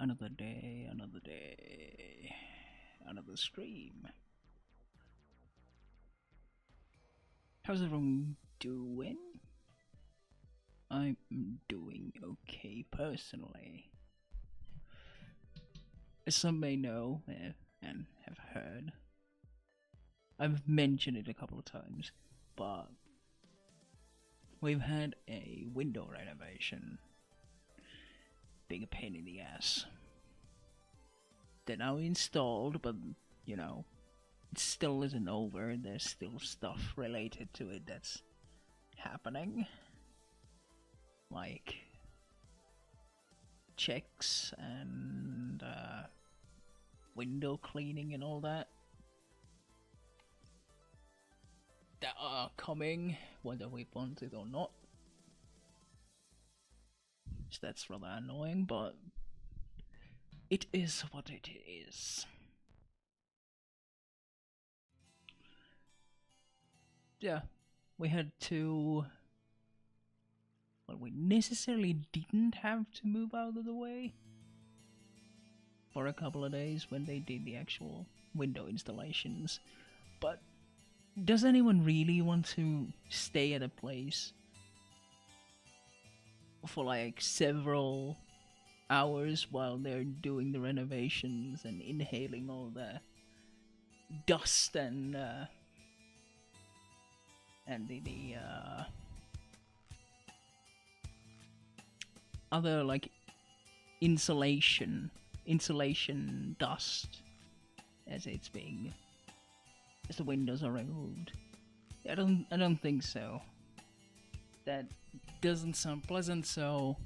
Another day, another day, another stream. How's everyone doing? I'm doing okay personally. As some may know and have heard, I've mentioned it a couple of times, but we've had a window renovation. Being a pain in the ass. They're now installed, but you know, it still isn't over. There's still stuff related to it that's happening. Like checks and window cleaning and all that are coming, whether we want it or not. So that's rather annoying, but it is what it is. Yeah, we had to... Well, we necessarily didn't have to move out of the way for a couple of days when they did the actual window installations. But does anyone really want to stay at a place for like several hours while they're doing the renovations and inhaling all the dust and the other like insulation dust as the windows are removed? I don't think so. That doesn't sound pleasant, so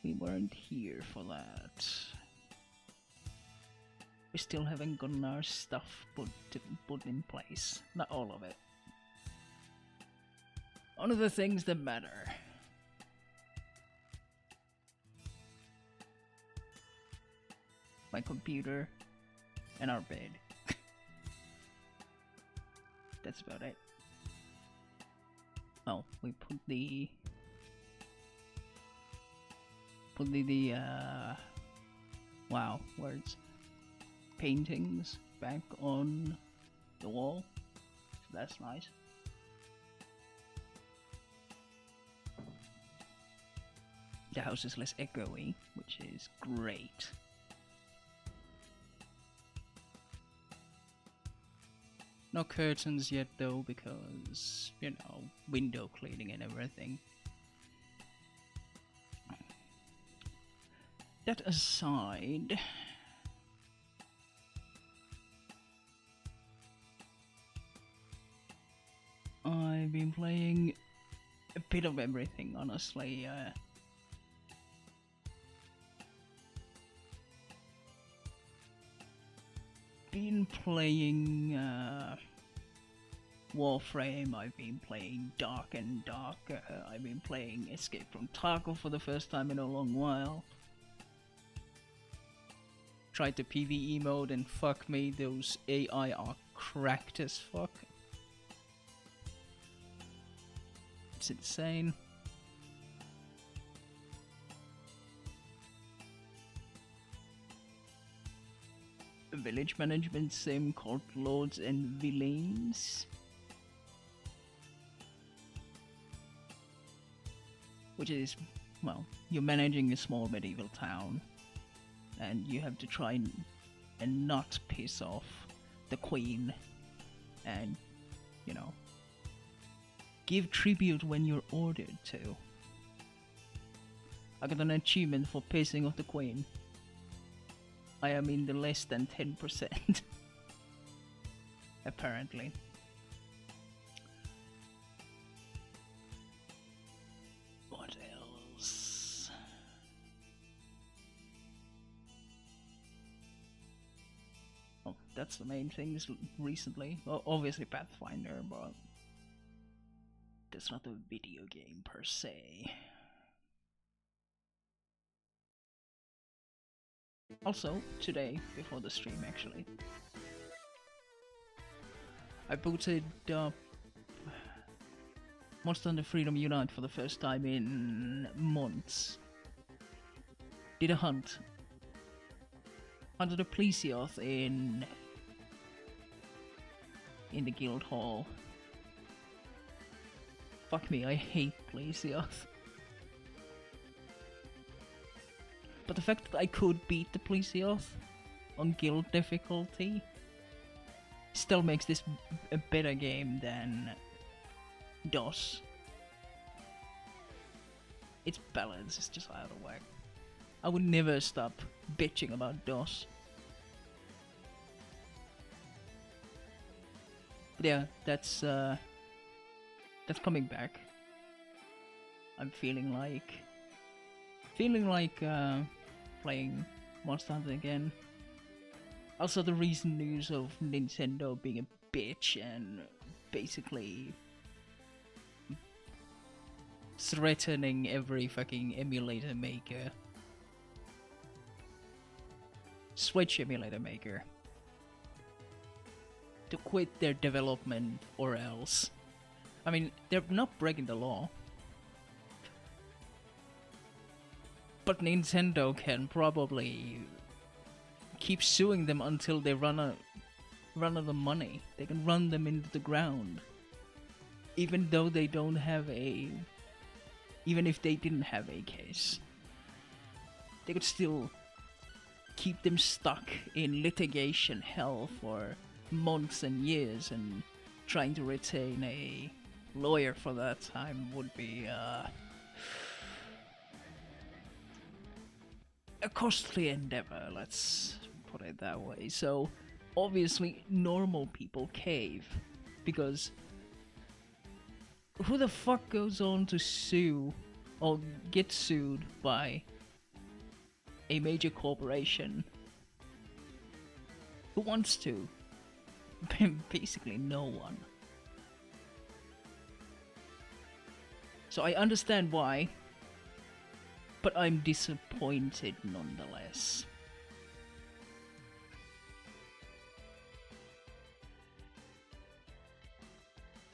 we weren't here for that. We still haven't gotten our stuff put in place. Not all of it. One of the things that matter. My computer and our bed. That's about it. Oh, we put the wow, words. Paintings back on the wall. So that's nice. The house is less echoey, which is great. No curtains yet though, because, you know, window cleaning and everything. That aside, I've been playing a bit of everything, honestly. Been playing Warframe, I've been playing Dark and Darker, I've been playing Escape from Tarkov for the first time in a long while. Tried the PvE mode and fuck me, those AI are cracked as fuck. It's insane. A village management sim called Lords and Villains, which is, well, you're managing a small medieval town and you have to try and not piss off the queen and, you know, give tribute when you're ordered to. I got an achievement for pissing off the queen. I am in the less than 10%. Apparently. What else? Oh, that's the main things recently. Well, obviously Pathfinder, but that's not a video game per se. Also, today, before the stream actually, I booted up Monster Hunter Freedom Unite for the first time in months. did a hunt. Hunted a plesioth in the guild hall. Fuck me, I hate plesioth. But the fact that I could beat the plesioth on guild difficulty still makes this a better game than DOS. Its balance is just out of whack. I would never stop bitching about DOS. But yeah, that's coming back. I'm feeling like playing Monster Hunter again. Also, the recent news of Nintendo being a bitch and basically threatening every fucking emulator maker. Switch emulator maker. To quit their development or else. I mean, they're not breaking the law. But Nintendo can probably keep suing them until they run out of money. They can run them into the ground. Even though they don't have even if they didn't have a case. They could still keep them stuck in litigation hell for months and years, and trying to retain a lawyer for that time would be a costly endeavor, let's put it that way. So obviously normal people cave, because who the fuck goes on to sue or get sued by a major corporation? Who wants to? Basically no one. So I understand why, but I'm disappointed nonetheless.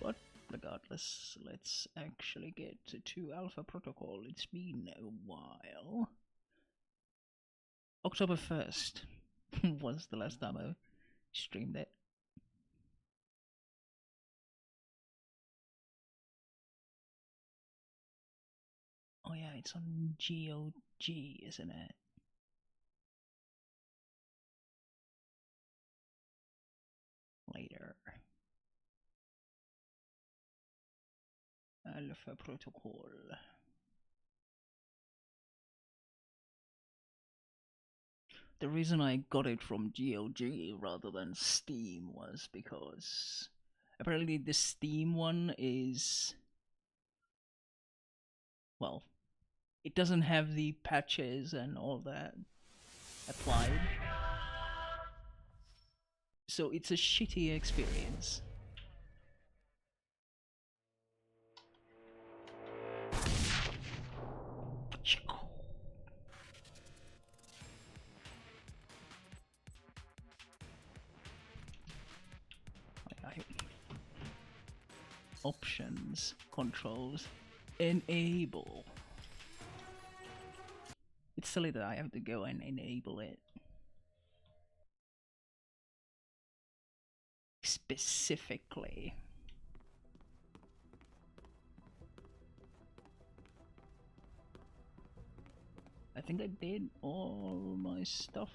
But regardless, let's actually get to Alpha Protocol. It's been a while. October 1st was the last time I streamed it. Oh yeah, it's on GOG, isn't it? Later. Alpha Protocol. The reason I got it from GOG rather than Steam was because apparently the Steam one is, well, it doesn't have the patches and all that applied. So it's a shitty experience. Options, controls, enable. It's silly that I have to go and enable it. Specifically. I think I did all my stuff.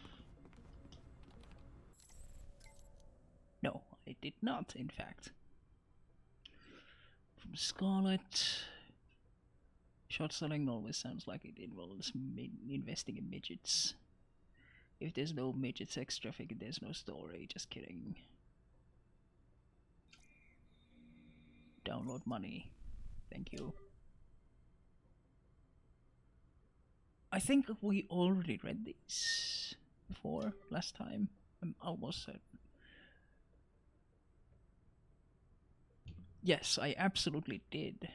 No, I did not, in fact. From Scarlet. Short selling always sounds like it involves investing in midgets. If there's no midgets extra figure, there's no story. Just kidding. Download money. Thank you. I think we already read these before last time. I'm almost certain. Yes, I absolutely did.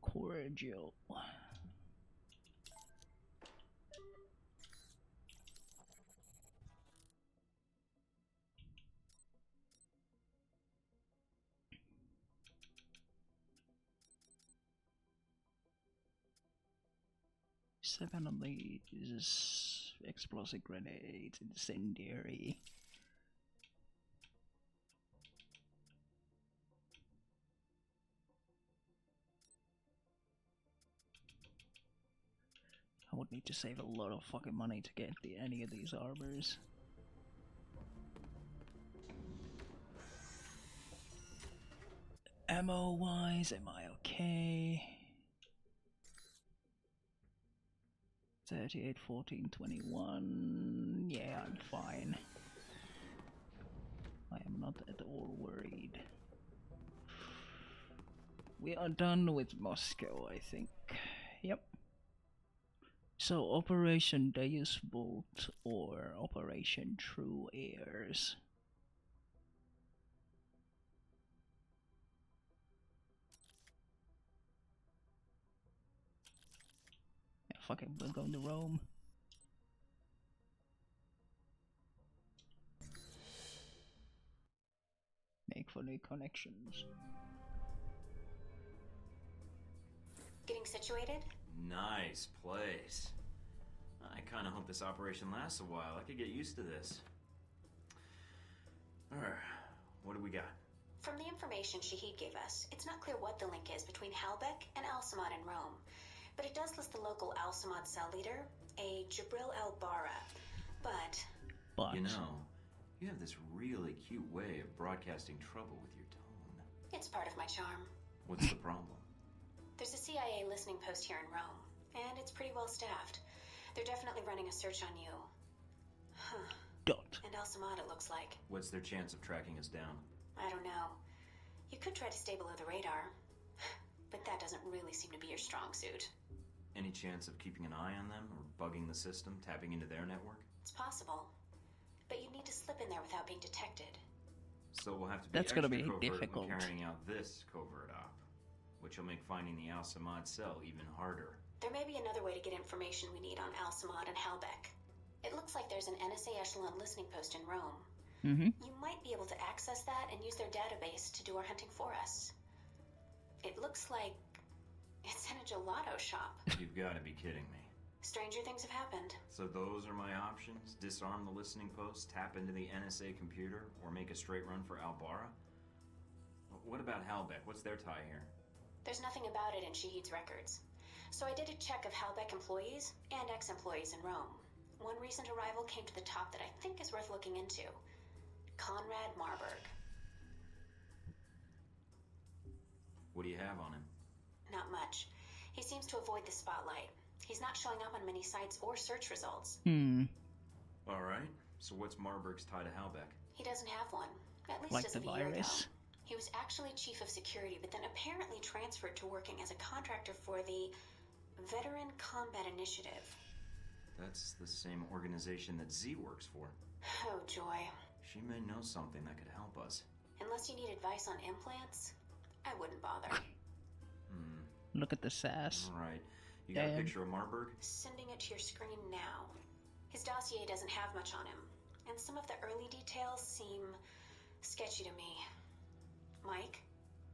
Cordial. 7 of these explosive grenades, incendiary. I would need to save a lot of fucking money to get any of these armors. Ammo wise, am I okay? 38, 14, 21. Yeah, I'm fine. I am not at all worried. We are done with Moscow, I think. Yep. So, Operation Deus Bolt or Operation True Airs. Yeah, fuck it, we're going to Rome. Make for new connections. Getting situated? Nice place. I kinda hope this operation lasts a while. I could get used to this. What do we got? From the information Shahid gave us, it's not clear what the link is between Halbeck and Al-Samad in Rome. But it does list the local Al-Samad cell leader, a Jibril al-Bara. But... You know, you have this really cute way of broadcasting trouble with your tone. It's part of my charm. What's the problem? There's a CIA listening post here in Rome, and it's pretty well staffed. They're definitely running a search on you. Huh. And Al-Samad, it looks like. What's their chance of tracking us down? I don't know. You could try to stay below the radar, but that doesn't really seem to be your strong suit. Any chance of keeping an eye on them, or bugging the system, tapping into their network? It's possible, but you'd need to slip in there without being detected. So we'll have to be That's gonna be extra covert difficult. when carrying out this covert op, which will make finding the Al-Samad cell even harder. There may be another way to get information we need on Al-Samad and Halbeck. It looks like there's an NSA Echelon listening post in Rome. You might be able to access that and use their database to do our hunting for us. It looks like it's in a gelato shop. You've got to be kidding me. Stranger things have happened. So those are my options? Disarm the listening post, tap into the NSA computer, or make a straight run for Al-Bara? What about Halbeck? What's their tie here? There's nothing about it in Shahid's records. So I did a check of Halbeck employees and ex-employees in Rome. One recent arrival came to the top that I think is worth looking into. Conrad Marburg. What do you have on him? Not much. He seems to avoid the spotlight. He's not showing up on many sites or search results. Alright, so what's Marburg's tie to Halbeck? He doesn't have one. At least Like as the of a year ago. virus? He was actually chief of security, but then apparently transferred to working as a contractor for the Veteran Combat Initiative. That's the same organization that Z works for. Oh, joy. She may know something that could help us. Unless you need advice on implants, I wouldn't bother. Look at the sass. Alright, you got a picture of Marburg? Sending it to your screen now. His dossier doesn't have much on him, and some of the early details seem sketchy to me. Mike,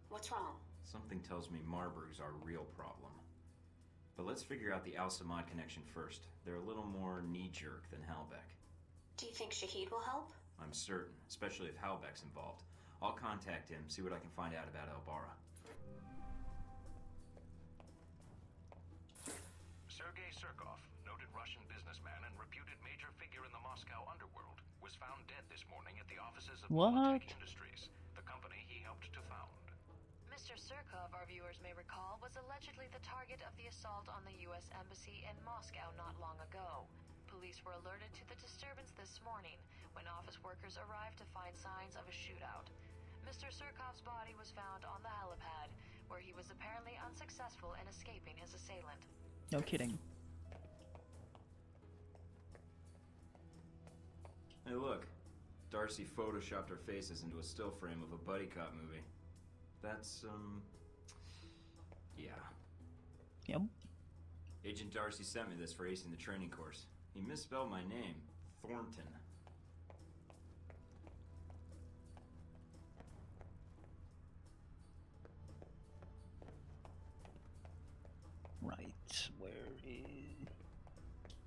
what's wrong? Something tells me Marburg's our real problem. But let's figure out the Al-Samad connection first. They're a little more knee-jerk than Halbeck. Do you think Shahid will help? I'm certain, especially if Halbeck's involved. I'll contact him, see what I can find out about Al-Bara. Sergei Surkov, noted Russian businessman and reputed major figure in the Moscow underworld, was found dead this morning at the offices of What? Industries, the company he helped to found. Mr. Surkov, our viewers may recall, was allegedly the target of the assault on the U.S. Embassy in Moscow not long ago. Police were alerted to the disturbance this morning when office workers arrived to find signs of a shootout. Mr. Surkov's body was found on the helipad, where he was apparently unsuccessful in escaping his assailant. No kidding. Hey look, Darcy photoshopped our faces into a still frame of a buddy cop movie. That's, yeah. Yep. Agent Darcy sent me this for acing the training course. He misspelled my name, Thornton. Right, where is...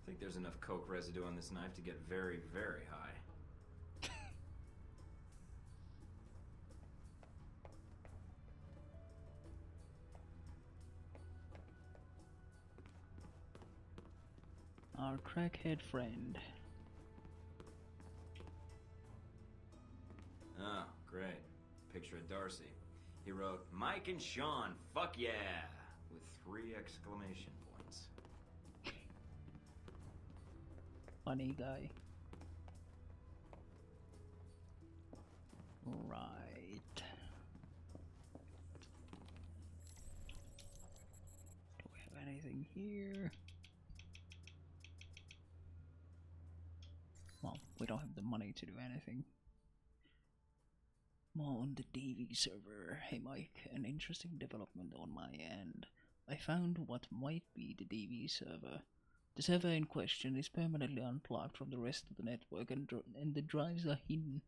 I think there's enough coke residue on this knife to get very, very high. Our crackhead friend. Oh, great. Picture of Darcy. He wrote, Mike and Sean, fuck yeah! With 3 exclamation points. Funny guy. Right. Do we have anything here? Well, we don't have the money to do anything. More on the DV server. Hey Mike, an interesting development on my end. I found what might be the DV server. The server in question is permanently unplugged from the rest of the network, and the drives are hidden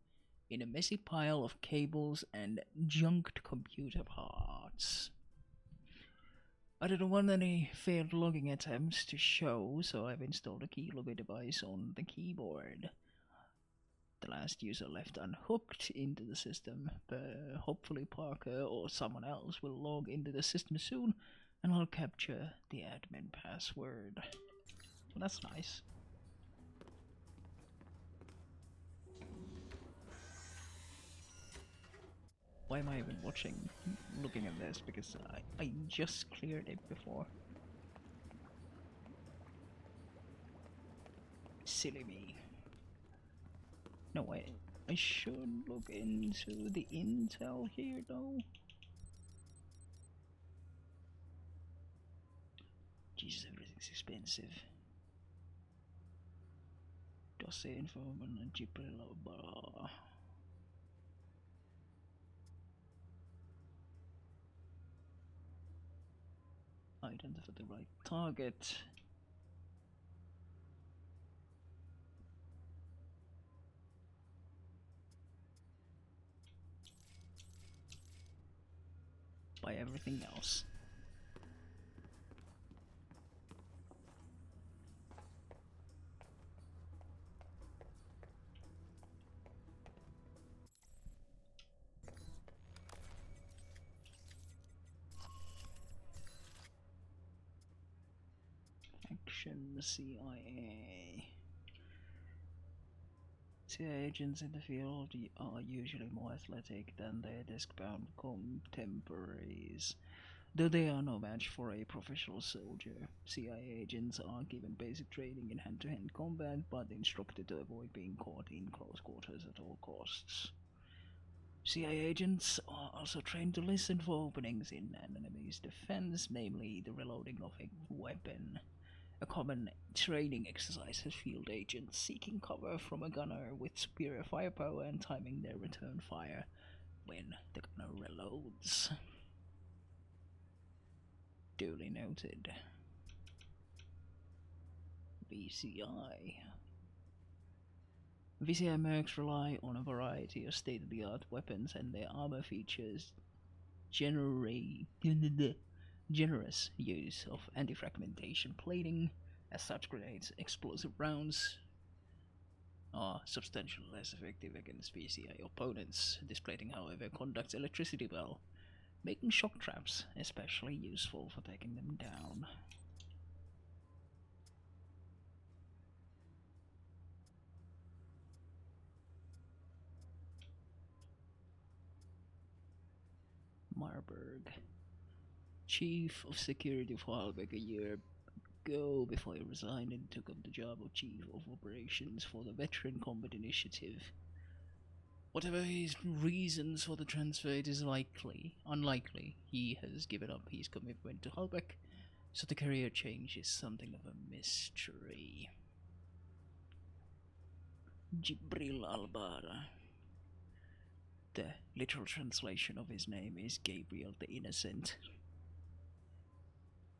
in a messy pile of cables and junked computer parts. I didn't want any failed logging attempts to show, so I've installed a keylogger device on the keyboard. The last user left unhooked into the system, but hopefully Parker or someone else will log into the system soon, and I'll capture the admin password. Well, that's nice. Why am I even looking at this? Because I just cleared it before. Silly me. No, wait. I should look into the intel here, though. Jesus, everything's expensive. Dossier information and Gibraltar. Blah. Identify the right target. By everything else. Action CIA. CIA agents in the field are usually more athletic than their desk-bound contemporaries, though they are no match for a professional soldier. CIA agents are given basic training in hand-to-hand combat, but instructed to avoid being caught in close quarters at all costs. CIA agents are also trained to listen for openings in an enemy's defense, namely the reloading of a weapon. A common training exercise for field agents seeking cover from a gunner with superior firepower and timing their return fire when the gunner reloads. Duly noted. VCI. VCI mercs rely on a variety of state-of-the-art weapons, and their armor features generous use of anti-fragmentation plating. As such, grenades, explosive rounds are substantially less effective against VCI opponents. This plating, however, conducts electricity well, making shock traps especially useful for taking them down. Marburg. Chief of Security for Halbeck a year ago before he resigned and took up the job of Chief of Operations for the Veteran Combat Initiative. Whatever his reasons for the transfer, it is unlikely he has given up his commitment to Halbeck, so the career change is something of a mystery. Jibril Albara. The literal translation of his name is Gabriel the Innocent.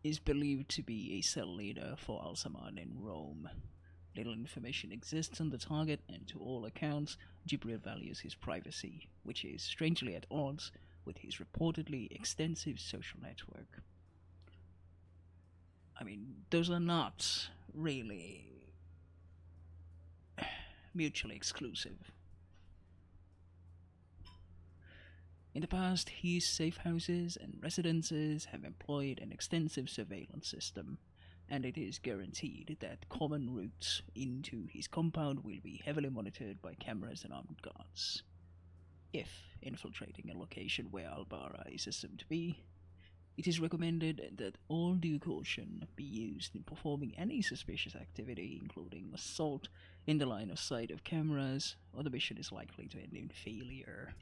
Is believed to be a cell leader for Al-Samad in Rome. Little information exists on the target, and to all accounts, Jibril values his privacy, which is strangely at odds with his reportedly extensive social network. I mean, those are not really mutually exclusive. In the past, his safe houses and residences have employed an extensive surveillance system, and it is guaranteed that common routes into his compound will be heavily monitored by cameras and armed guards. If infiltrating a location where Albara is assumed to be, it is recommended that all due caution be used in performing any suspicious activity, including assault in the line of sight of cameras, or the mission is likely to end in failure.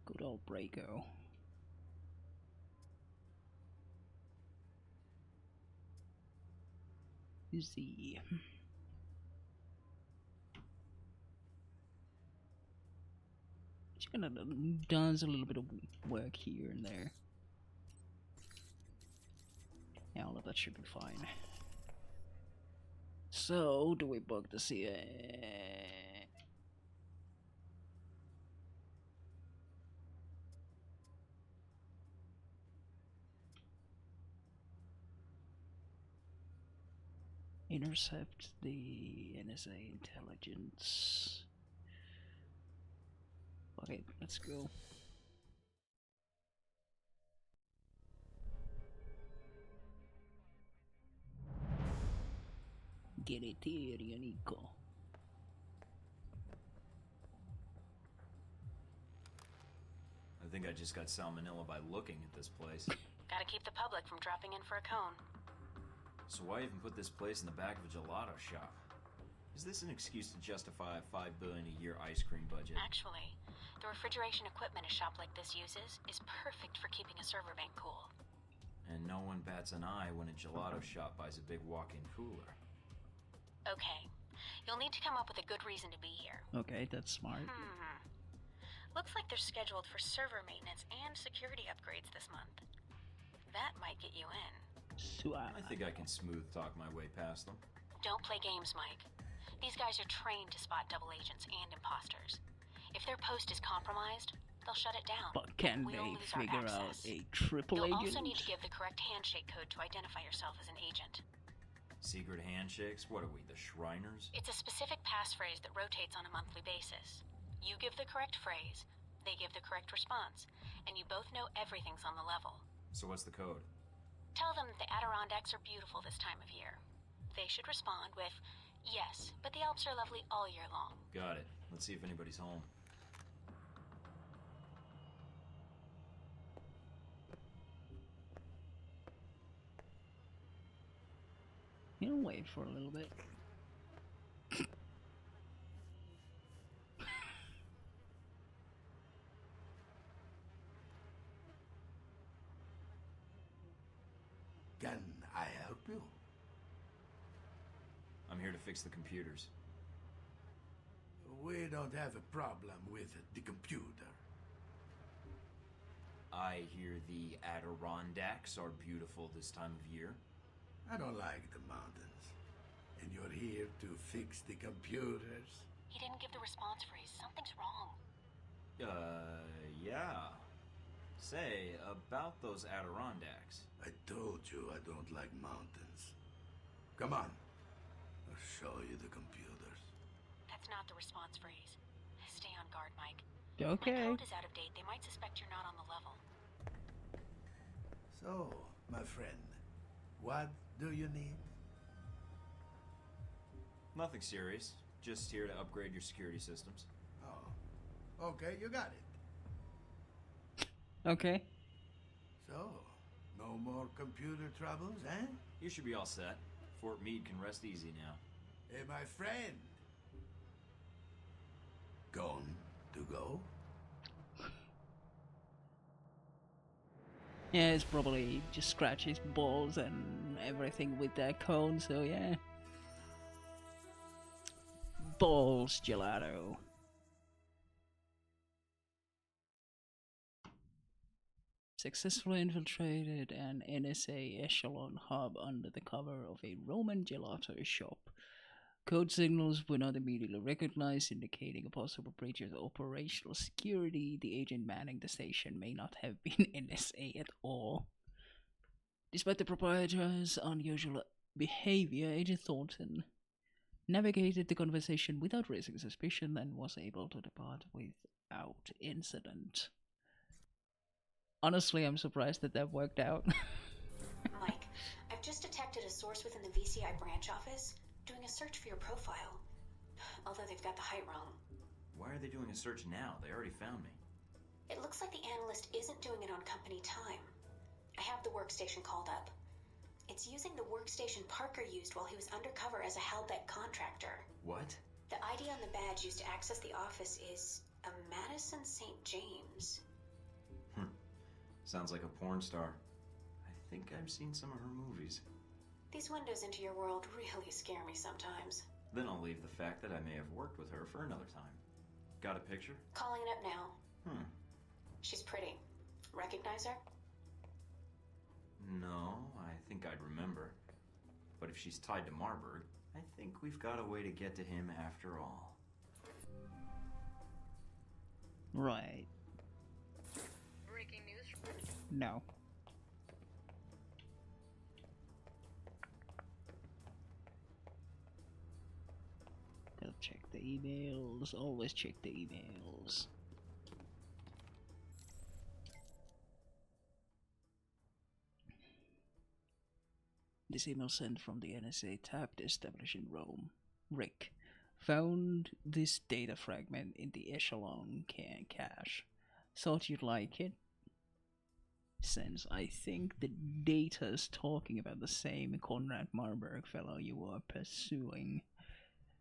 Good old Braco. Z. She kind of does a little bit of work here and there. Yeah, all of that should be fine. So, do we bug the CA? Intercept the NSA intelligence. Okay, let's go. Get it here, Nico. I think I just got salmonella by looking at this place. Gotta keep the public from dropping in for a cone. So why even put this place in the back of a gelato shop? Is this an excuse to justify a $5 billion a year ice cream budget? Actually, the refrigeration equipment a shop like this uses is perfect for keeping a server bank cool. And no one bats an eye when a gelato shop buys a big walk-in cooler. Okay, you'll need to come up with a good reason to be here. Okay, that's smart. Looks like they're scheduled for server maintenance and security upgrades this month. That might get you in. I think I can smooth talk my way past them. Don't play games, Mike. These guys are trained to spot double agents and imposters. If their post is compromised, they'll shut it down. But can they figure out a triple agent? You'll also need to give the correct handshake code to identify yourself as an agent. Secret handshakes? What are we, the Shriners? It's a specific passphrase that rotates on a monthly basis. You give the correct phrase, they give the correct response, and you both know everything's on the level. So what's the code? Tell them that the Adirondacks are beautiful this time of year. They should respond with, yes, but the Alps are lovely all year long. Got it. Let's see if anybody's home. You'll wait for a little bit. Can I help you? I'm here to fix the computers. We don't have a problem with the computer. I hear the Adirondacks are beautiful this time of year. I don't like the mountains. And you're here to fix the computers? He didn't give the response phrase. Something's wrong. Yeah. Say, about those Adirondacks. I told you I don't like mountains. Come on. I'll show you the computers. That's not the response phrase. Stay on guard, Mike. Okay. My code is out of date. They might suspect you're not on the level. So, my friend, what do you need? Nothing serious. Just here to upgrade your security systems. Oh, okay, you got it. Okay. So, no more computer troubles, eh? You should be all set. Fort Meade can rest easy now. Hey, my friend. Gone to go? Yeah, it's probably just scratch his balls and everything with that cone, so yeah. Balls gelato. Successfully infiltrated an NSA echelon hub under the cover of a Roman gelato shop. Code signals were not immediately recognized, indicating a possible breach of operational security. The agent manning the station may not have been NSA at all. Despite the proprietor's unusual behavior, Agent Thornton navigated the conversation without raising suspicion and was able to depart without incident. Honestly, I'm surprised that worked out. Mike, I've just detected a source within the VCI branch office doing a search for your profile. Although they've got the height wrong. Why are they doing a search now? They already found me. It looks like the analyst isn't doing it on company time. I have the workstation called up. It's using the workstation Parker used while he was undercover as a Halbeck contractor. What? The ID on the badge used to access the office is a Madison St. James. Sounds like a porn star. I think I've seen some of her movies. These windows into your world really scare me sometimes. Then I'll leave the fact that I may have worked with her for another time. Got a picture? Calling it up now. She's pretty. Recognize her? No, I think I'd remember. But if she's tied to Marburg, I think we've got a way to get to him after all. Right. Breaking news. No. Gotta check the emails. Always check the emails. This email sent from the NSA tapped established in Rome. Rick found this data fragment in the Echelon cache. Thought you'd like it? Since I think the data's talking about the same Conrad Marburg fellow you were pursuing.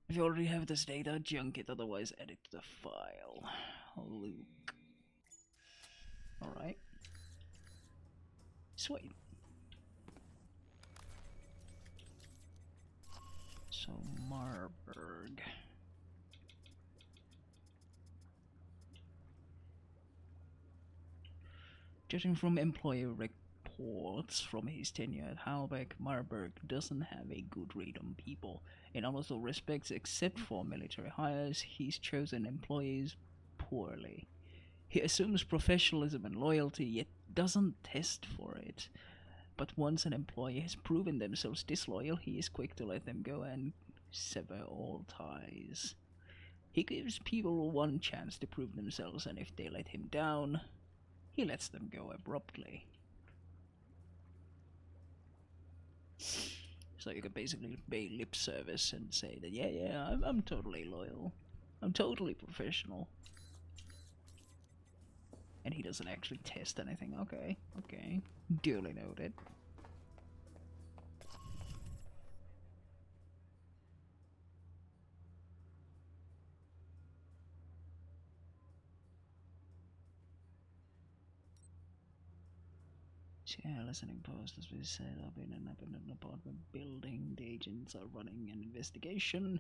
If you already have this data, junk it, otherwise add it to the file. Luke. Alright. Sweet. So, Marburg. Judging from employer reports from his tenure at Halbeck, Marburg doesn't have a good read on people. In almost all respects, except for military hires, he's chosen employees poorly. He assumes professionalism and loyalty, yet doesn't test for it. But once an employee has proven themselves disloyal, he is quick to let them go and sever all ties. He gives people one chance to prove themselves, and if they let him down, he lets them go abruptly. So you can basically pay lip service and say that, yeah, I'm totally loyal. I'm totally professional. And he doesn't actually test anything. Okay. Duly noted. Yeah, listening post has been set up in an abandoned apartment building. The agents are running an investigation.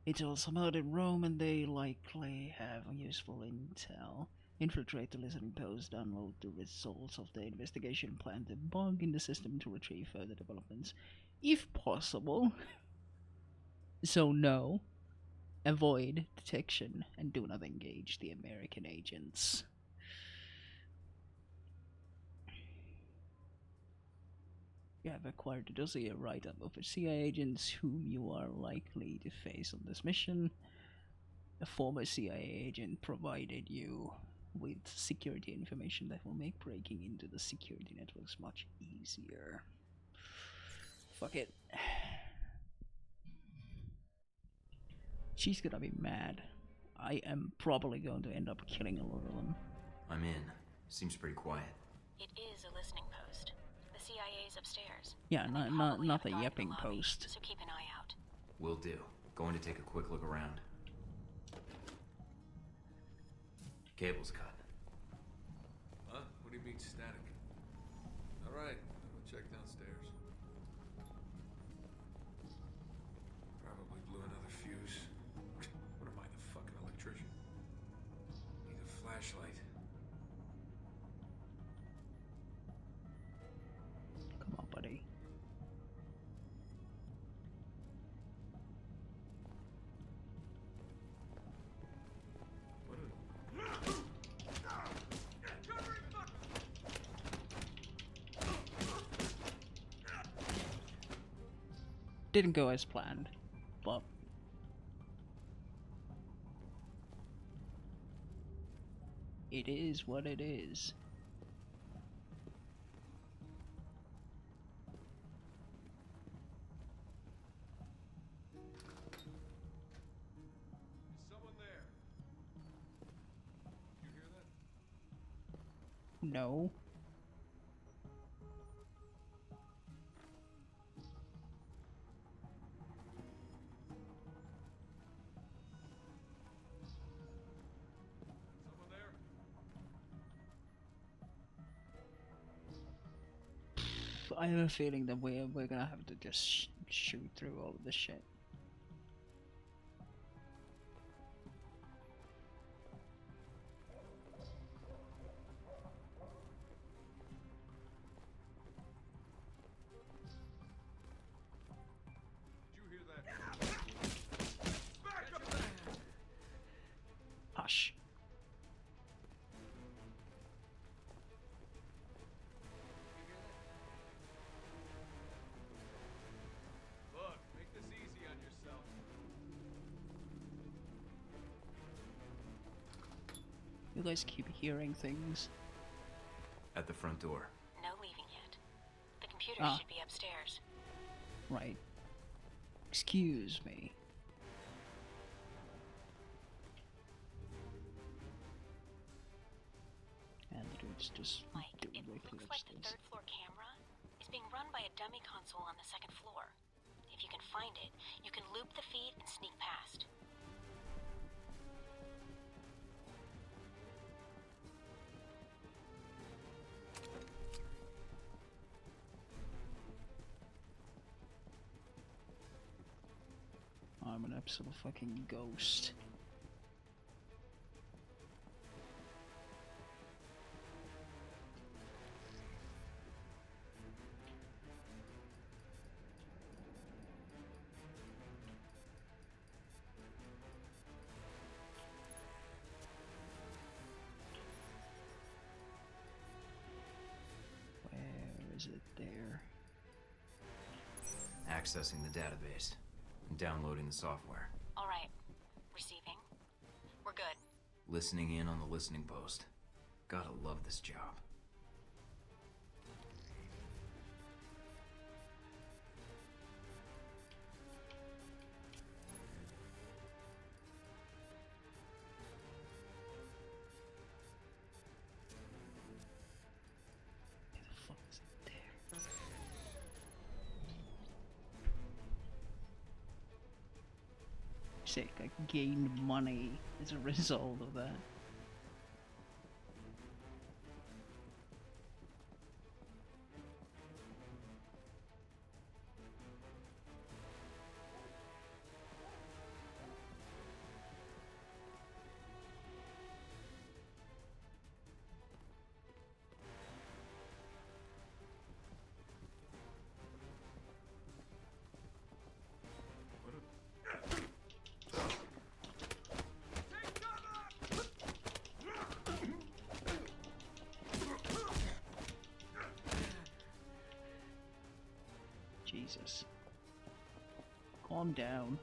It's also out in Rome, and they likely have useful intel. Infiltrate the listening post, download the results of the investigation, plant a bug in the system to retrieve further developments, if possible. So no, avoid detection, and do not engage the American agents. You have acquired a dossier write-up of CIA agents whom you are likely to face on this mission. A former CIA agent provided you with security information that will make breaking into the security networks much easier. Fuck it. She's gonna be mad. I am probably going to end up killing a lot of them. I'm in. Seems pretty quiet. It is a listening post. The CIA's upstairs. Yeah, not the yapping post. So keep an eye out. Will do. Going to take a quick look around. Cable's cut. Huh? What do you mean static? Alright, I'll check downstairs. Probably blew another fuse. What am I, the fucking electrician? Need a flashlight. Come on, buddy. didn't go as planned, but it is what it is. Is someone there? You hear that? No. Someone there? I have a feeling that we're gonna have to just shoot through all of this shit. Did you hear that? Back up! Hush. Look, make this easy on yourself. You guys keep hearing things. At the front door. No leaving yet. The computer Ah. should be upstairs. Right. Excuse me. And the dude's just Mike, it directly looks like the upstairs. third floor camera is being run by a dummy console on the second floor. If you can find it, you can loop the feed and sneak past. I'm an absolute fucking ghost. Where is it? There. Accessing the database. And downloading the software. All right. Receiving. We're good. Listening in on the listening post. Gotta love this job. Where the fuck is it? There. Sick, I gained money as a result of that. Jesus. Calm down.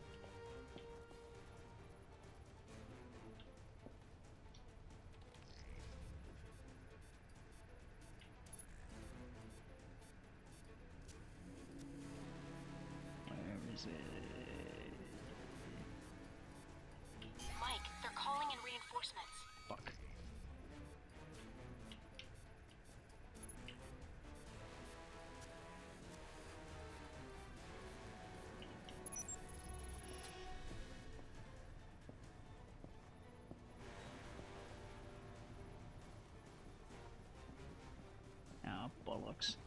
Where is it? Mike, they're calling in reinforcements. Fuck. Ah, bollocks.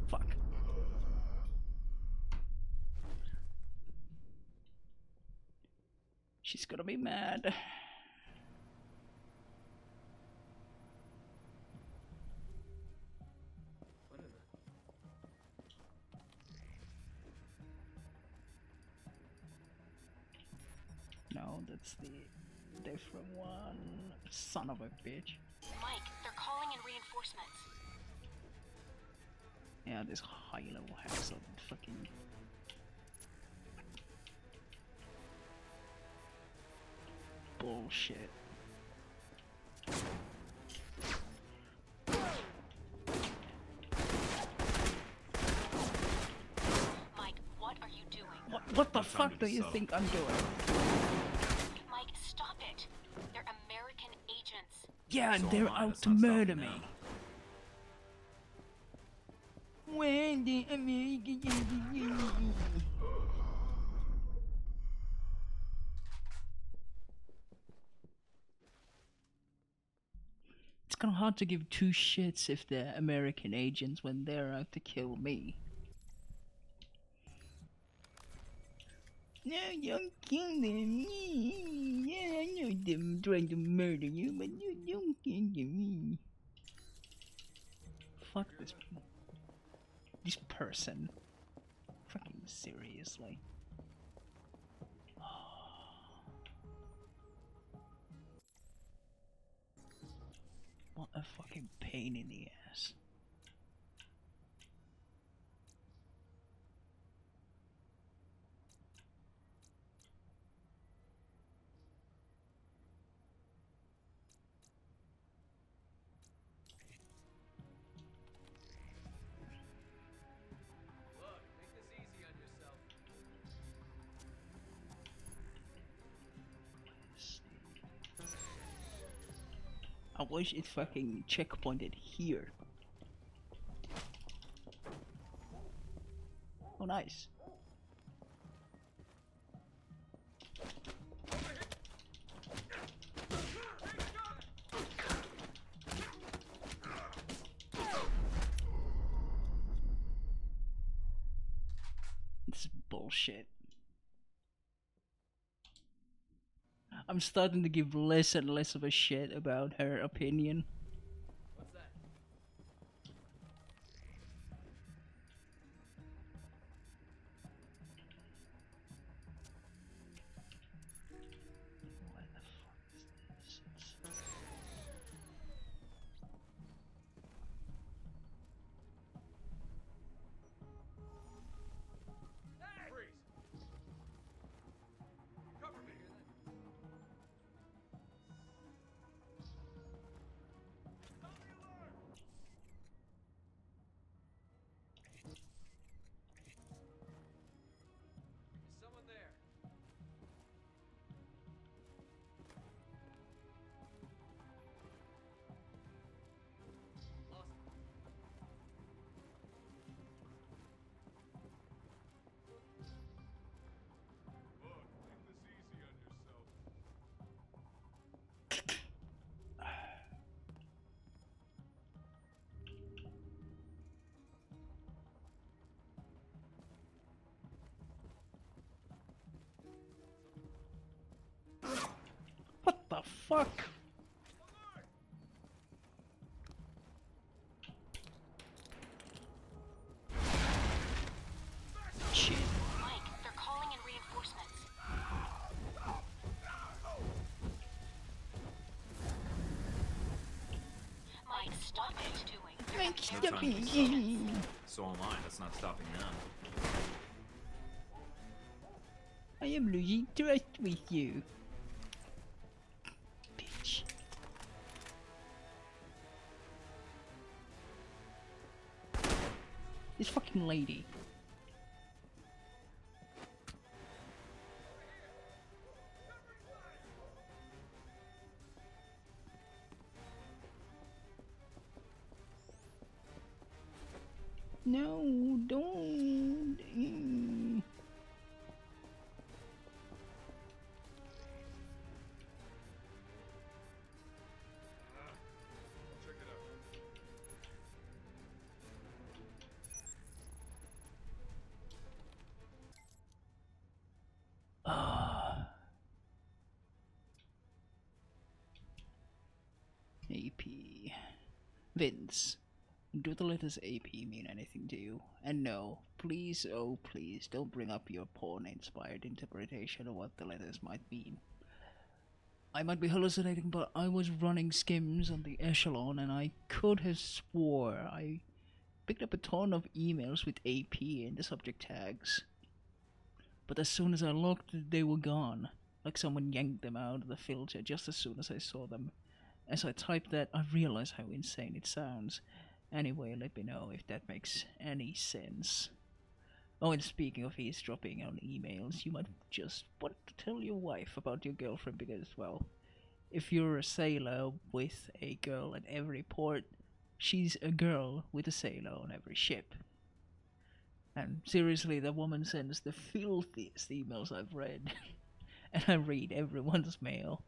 Fuck. She's gonna be mad. No, that's the different one. Son of a bitch. Mike, they're calling in reinforcements. Yeah, this high level has some fucking bullshit. Mike, what are you doing? What the fuck do you think I'm doing? Mike, stop it. They're American agents. Yeah, and So they're am I. out That's to not murder stopping me. them. When the American It's kinda hard to give two shits if they're American agents when they're out to kill me. No, don't kill them. Yeah, I know them trying to murder you, but you don't kill me. Fuck this person. Fucking seriously. What a fucking pain in the ass. Look, make this easy on yourself. I wish it fucking checkpointed here. Oh, nice. This is bullshit. I'm starting to give less and less of a shit about her opinion. What's that? What the fuck is this? Freeze! Cover me! Is someone there? Lost him. Look, make this easy on yourself. What the fuck? Shit. Mike, they're calling in reinforcements. Mike, stop what are you doing? Mike, They're stop trying to it. stop us. So am I. That's not stopping them. I am losing trust with you. Bitch. This fucking lady. No, don't. Check it out. AP. Vince. Do the letters AP mean anything to you? And no, please, oh please, don't bring up your porn-inspired interpretation of what the letters might mean. I might be hallucinating, but I was running skims on the echelon and I could have swore I picked up a ton of emails with AP in the subject tags. But as soon as I looked, they were gone. Like someone yanked them out of the filter just as soon as I saw them. As I typed that, I realized how insane it sounds. Anyway, let me know if that makes any sense. Oh, and speaking of eavesdropping on emails, you might just want to tell your wife about your girlfriend because, well, if you're a sailor with a girl at every port, she's a girl with a sailor on every ship. And seriously, the woman sends the filthiest emails I've read. And I read everyone's mail.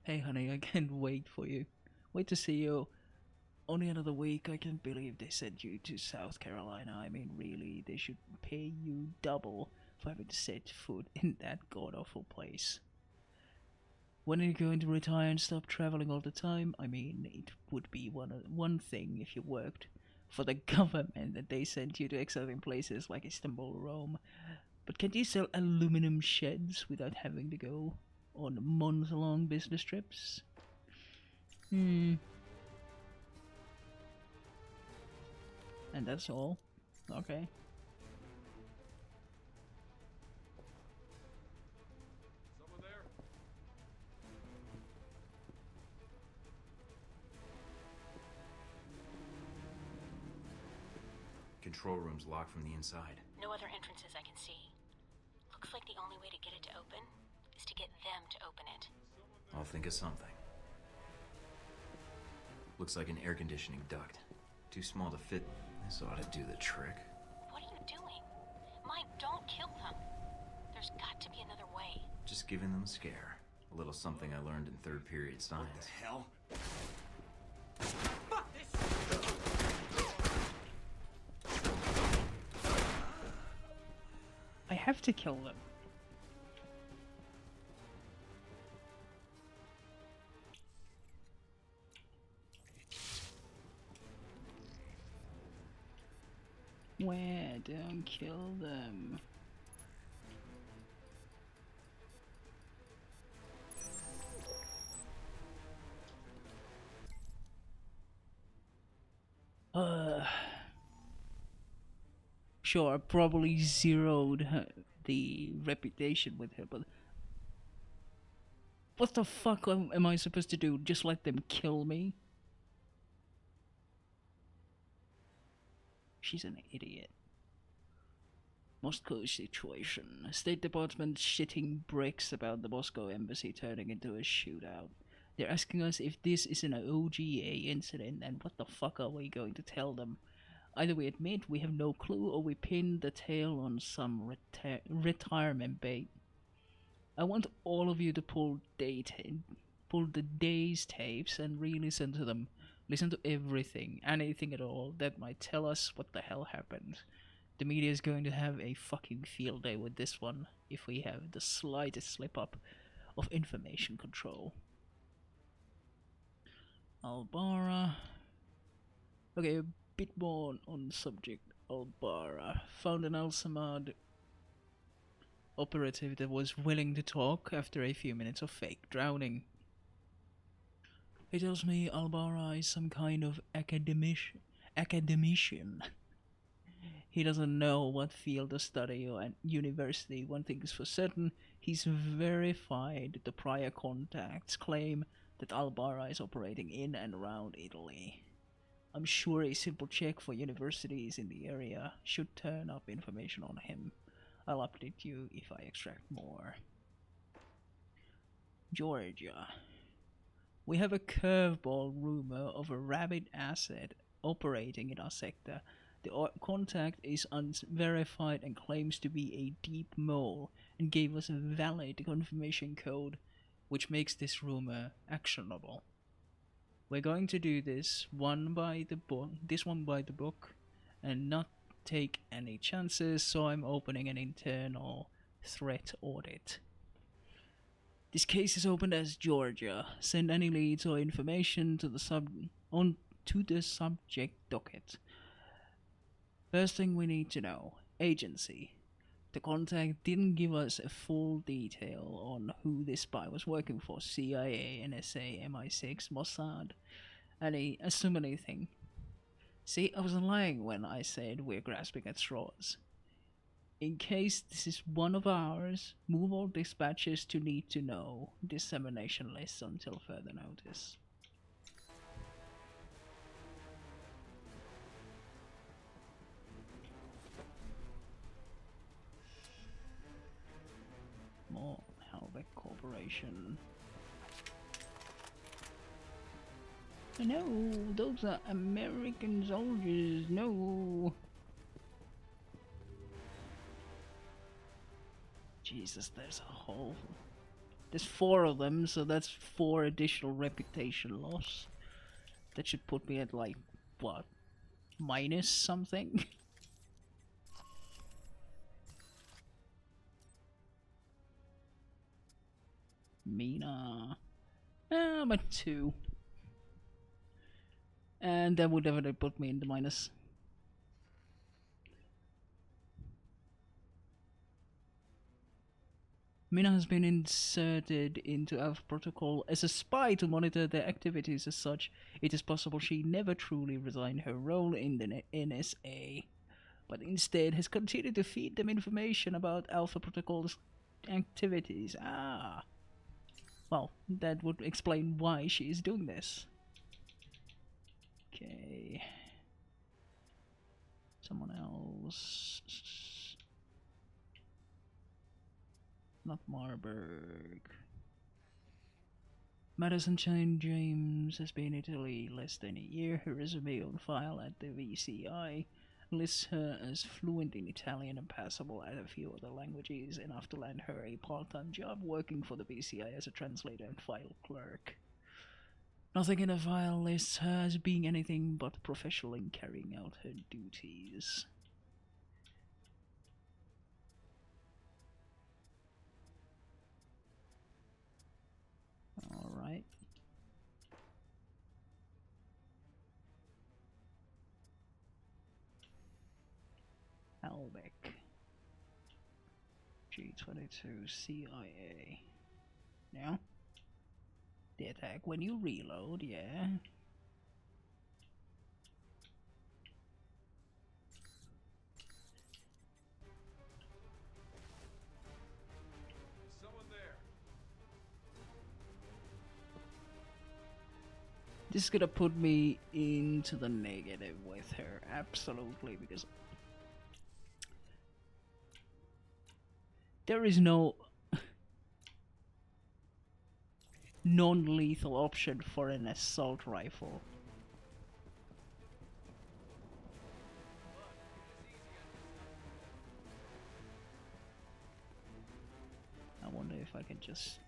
Hey honey, I can't wait for you. Wait to see you. Only another week. I can't believe they sent you to South Carolina. I mean, really, they should pay you double for having to set foot in that god-awful place. When are you going to retire and stop traveling all the time? I mean, it would be one thing if you worked for the government that they sent you to exciting places like Istanbul or Rome. But can't you sell aluminum sheds without having to go on month-long business trips? And that's all? Okay. Someone there? Control room's locked from the inside. No other entrances I can see. Looks like the only way to get it to open is to get them to open it. I'll think of something. Looks like an air conditioning duct. Too small to fit. This ought to do the trick. What are you doing? Mike, don't kill them. There's got to be another way. Just giving them a scare. A little something I learned in third period science. What the hell? Fuck this! I have to kill them. Where? Don't kill them. Sure, I probably zeroed the reputation with her, but what the fuck am I supposed to do? Just let them kill me? She's an idiot. Moscow situation. State Department shitting bricks about the Moscow embassy turning into a shootout. They're asking us if this is an OGA incident, and what the fuck are we going to tell them? Either we admit we have no clue, or we pin the tail on some retirement bait. I want all of you to pull the day's tapes and re-listen to them. Listen to everything, anything at all, that might tell us what the hell happened. The media is going to have a fucking field day with this one, if we have the slightest slip-up of information control. Albara. Okay, a bit more on subject. Albara found an Al-Samad operative that was willing to talk after a few minutes of fake drowning. He tells me Albara is some kind of academician. He doesn't know what field of study or university. One thing is for certain, he's verified the prior contacts claim that Albara is operating in and around Italy. I'm sure a simple check for universities in the area should turn up information on him. I'll update you if I extract more. Georgia. We have a curveball rumor of a rabid asset operating in our sector. The contact is unverified and claims to be a deep mole and gave us a valid confirmation code, which makes this rumor actionable. We're going to do this one by the book, and not take any chances, so I'm opening an internal threat audit. This case is opened as Georgia. Send any leads or information to the subject docket. First thing we need to know: agency. The contact didn't give us a full detail on who this spy was working for. CIA, NSA, MI6, Mossad. And he assumed anything. See, I wasn't lying when I said we're grasping at straws. In case this is one of ours, move all dispatches to need to know dissemination lists until further notice. More Halbeck Corporation. No, those are American soldiers. No. Jesus, there's 4 of them, so that's 4 additional reputation loss. That should put me at like, what, minus something? Mina. I'm at 2. And that would definitely put me in the minus. Mina has been inserted into Alpha Protocol as a spy to monitor their activities. As such, it is possible she never truly resigned her role in the NSA, but instead has continued to feed them information about Alpha Protocol's activities. Ah. Well, that would explain why she is doing this. Okay. Someone else. Not Marburg. Madison Jane James has been in Italy less than a year. Her resume on file at the VCI lists her as fluent in Italian and passable at a few other languages, enough to land her a part-time job working for the VCI as a translator and file clerk. Nothing in the file lists her as being anything but professional in carrying out her duties. Alright. Halbeck. G22 CIA. Now? The attack when you reload, yeah. Is someone there? This is gonna put me into the negative with her, absolutely, because there is no non-lethal option for an assault rifle. I wonder if I can just...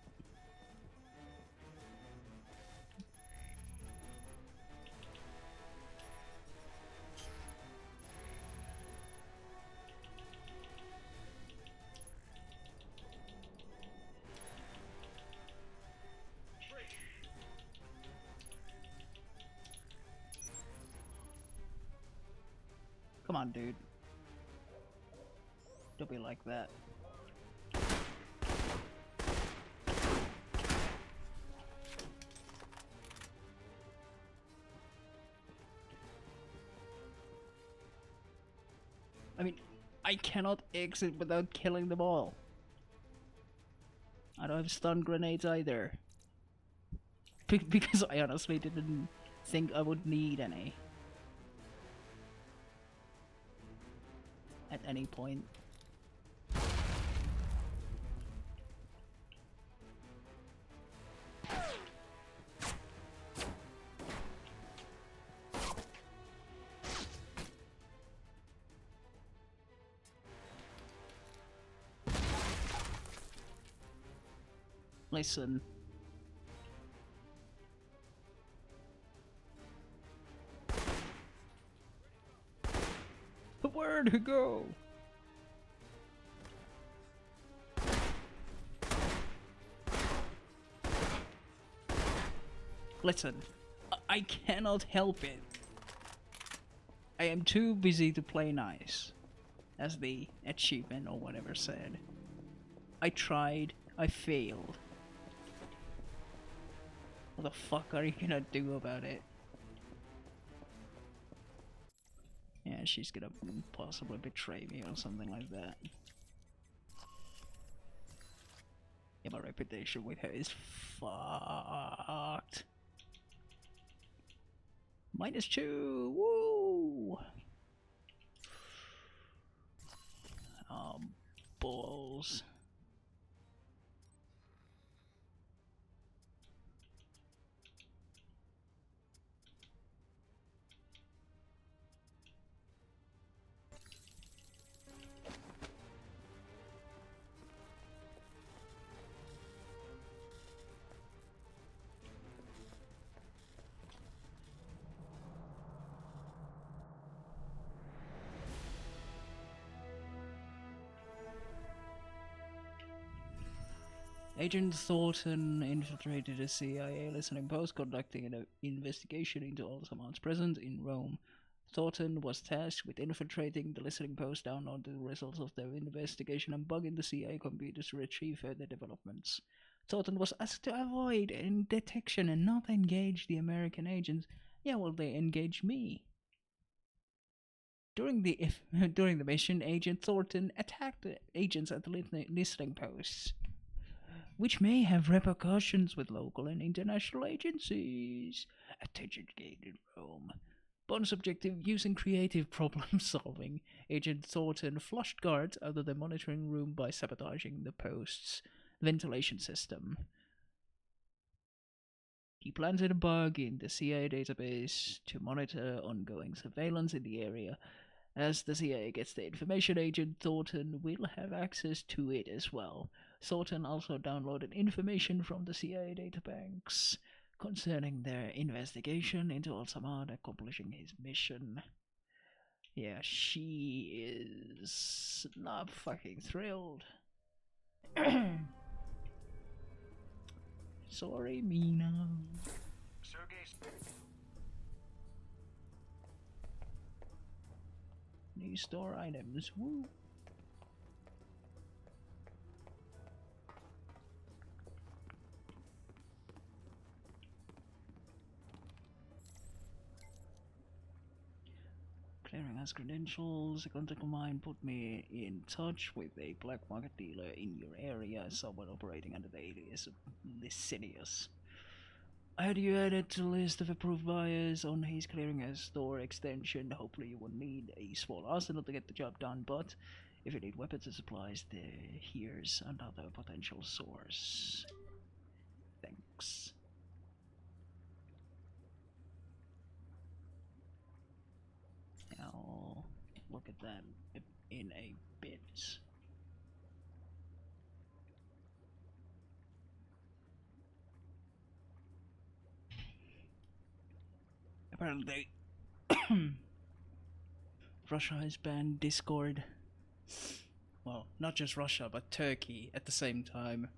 Come on, dude. Don't be like that. I mean, I cannot exit without killing them all. I don't have stun grenades either. Because I honestly didn't think I would need any. At any point. Listen. Where'd he go? Listen, I cannot help it. I am too busy to play nice, as the achievement or whatever said. I tried, I failed. What the fuck are you gonna do about it? Yeah, she's gonna possibly betray me or something like that. Yeah, my reputation with her is fucked. -2, woo! Balls. Agent Thornton infiltrated a CIA listening post conducting an investigation into Alzheimer's presence in Rome. Thornton was tasked with infiltrating the listening post, downloading the results of their investigation, and bugging the CIA computers to retrieve further developments. Thornton was asked to avoid detection and not engage the American agents. Yeah, well, they engaged me. During the mission, Agent Thornton attacked the agents at the listening posts, which may have repercussions with local and international agencies. Attention gained in Rome. Bonus objective: using creative problem solving. Agent Thornton flushed guards out of the monitoring room by sabotaging the post's ventilation system. He planted a bug in the CIA database to monitor ongoing surveillance in the area. As the CIA gets the information, Agent Thornton will have access to it as well. Thornton also downloaded information from the CIA databanks concerning their investigation into Alzheimer's accomplishing his mission. Yeah, she is not fucking thrilled. Sorry, Mina. New store items. Woo. Clearinghouse credentials. A contact of mine put me in touch with a black market dealer in your area, someone operating under the alias of Licinius. I had you added to the list of approved buyers on his clearinghouse store extension. Hopefully you won't need a small arsenal to get the job done, but if you need weapons and supplies, here's another potential source. Thanks. I'll look at that in a bit. Apparently, Russia has banned Discord. Well, not just Russia, but Turkey at the same time.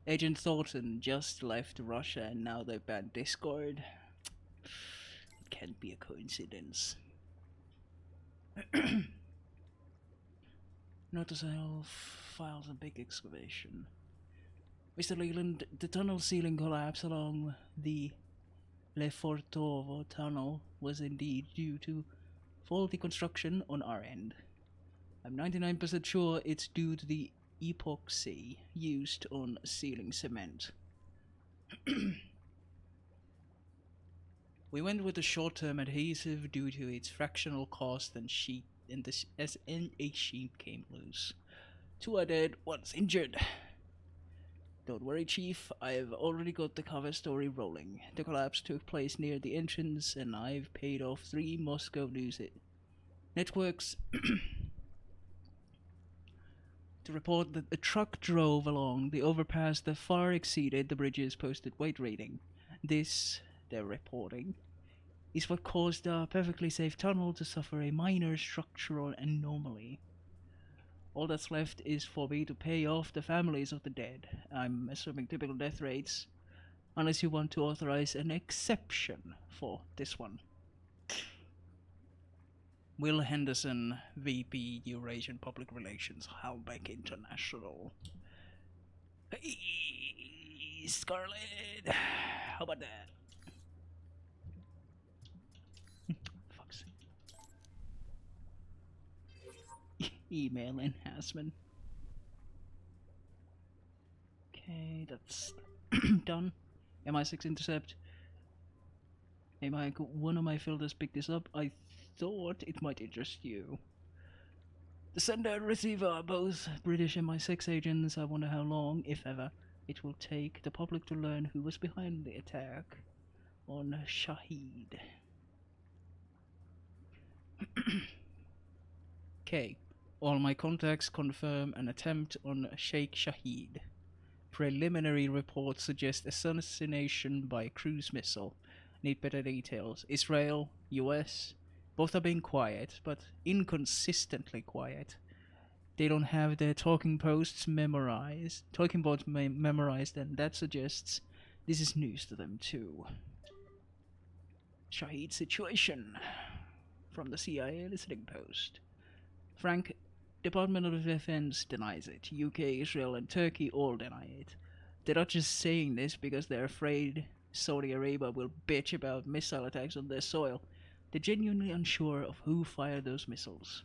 Agent Thornton just left Russia and now they've banned Discord. It can't be a coincidence. Note to self, files a big excavation. Mr. Leland, the tunnel ceiling collapse along the Lefortovo tunnel was indeed due to faulty construction on our end. I'm 99% sure it's due to the epoxy used on ceiling cement. We went with a short-term adhesive due to its fractional cost and a sheet came loose. 2 are dead, 1's injured. Don't worry, Chief, I've already got the cover story rolling. The collapse took place near the entrance, and I've paid off 3 Moscow news networks to report that a truck drove along the overpass that far exceeded the bridge's posted weight rating. This, they're reporting, is what caused the perfectly safe tunnel to suffer a minor structural anomaly. All that's left is for me to pay off the families of the dead. I'm assuming typical death rates, unless you want to authorize an exception for this one. Will Henderson, VP Eurasian Public Relations, Halbeck International. Hey, Scarlet! How about that? Fuck's sake. Email enhancement. Okay, that's done. MI6 intercept. Hey Mike, one of my filters picked this up. I thought it might interest you. The sender and receiver are both British MI6 agents. I wonder how long, if ever, it will take the public to learn who was behind the attack on Shahid. Okay, all my contacts confirm an attempt on Sheikh Shahid. Preliminary reports suggest assassination by cruise missile. Need better details. Israel, US, both are being quiet, but inconsistently quiet. They don't have their talking points memorized, and that suggests this is news to them too. Shahid situation from the CIA listening post. Frank, Department of Defense denies it. UK, Israel, and Turkey all deny it. They're not just saying this because they're afraid Saudi Arabia will bitch about missile attacks on their soil. They're genuinely unsure of who fired those missiles.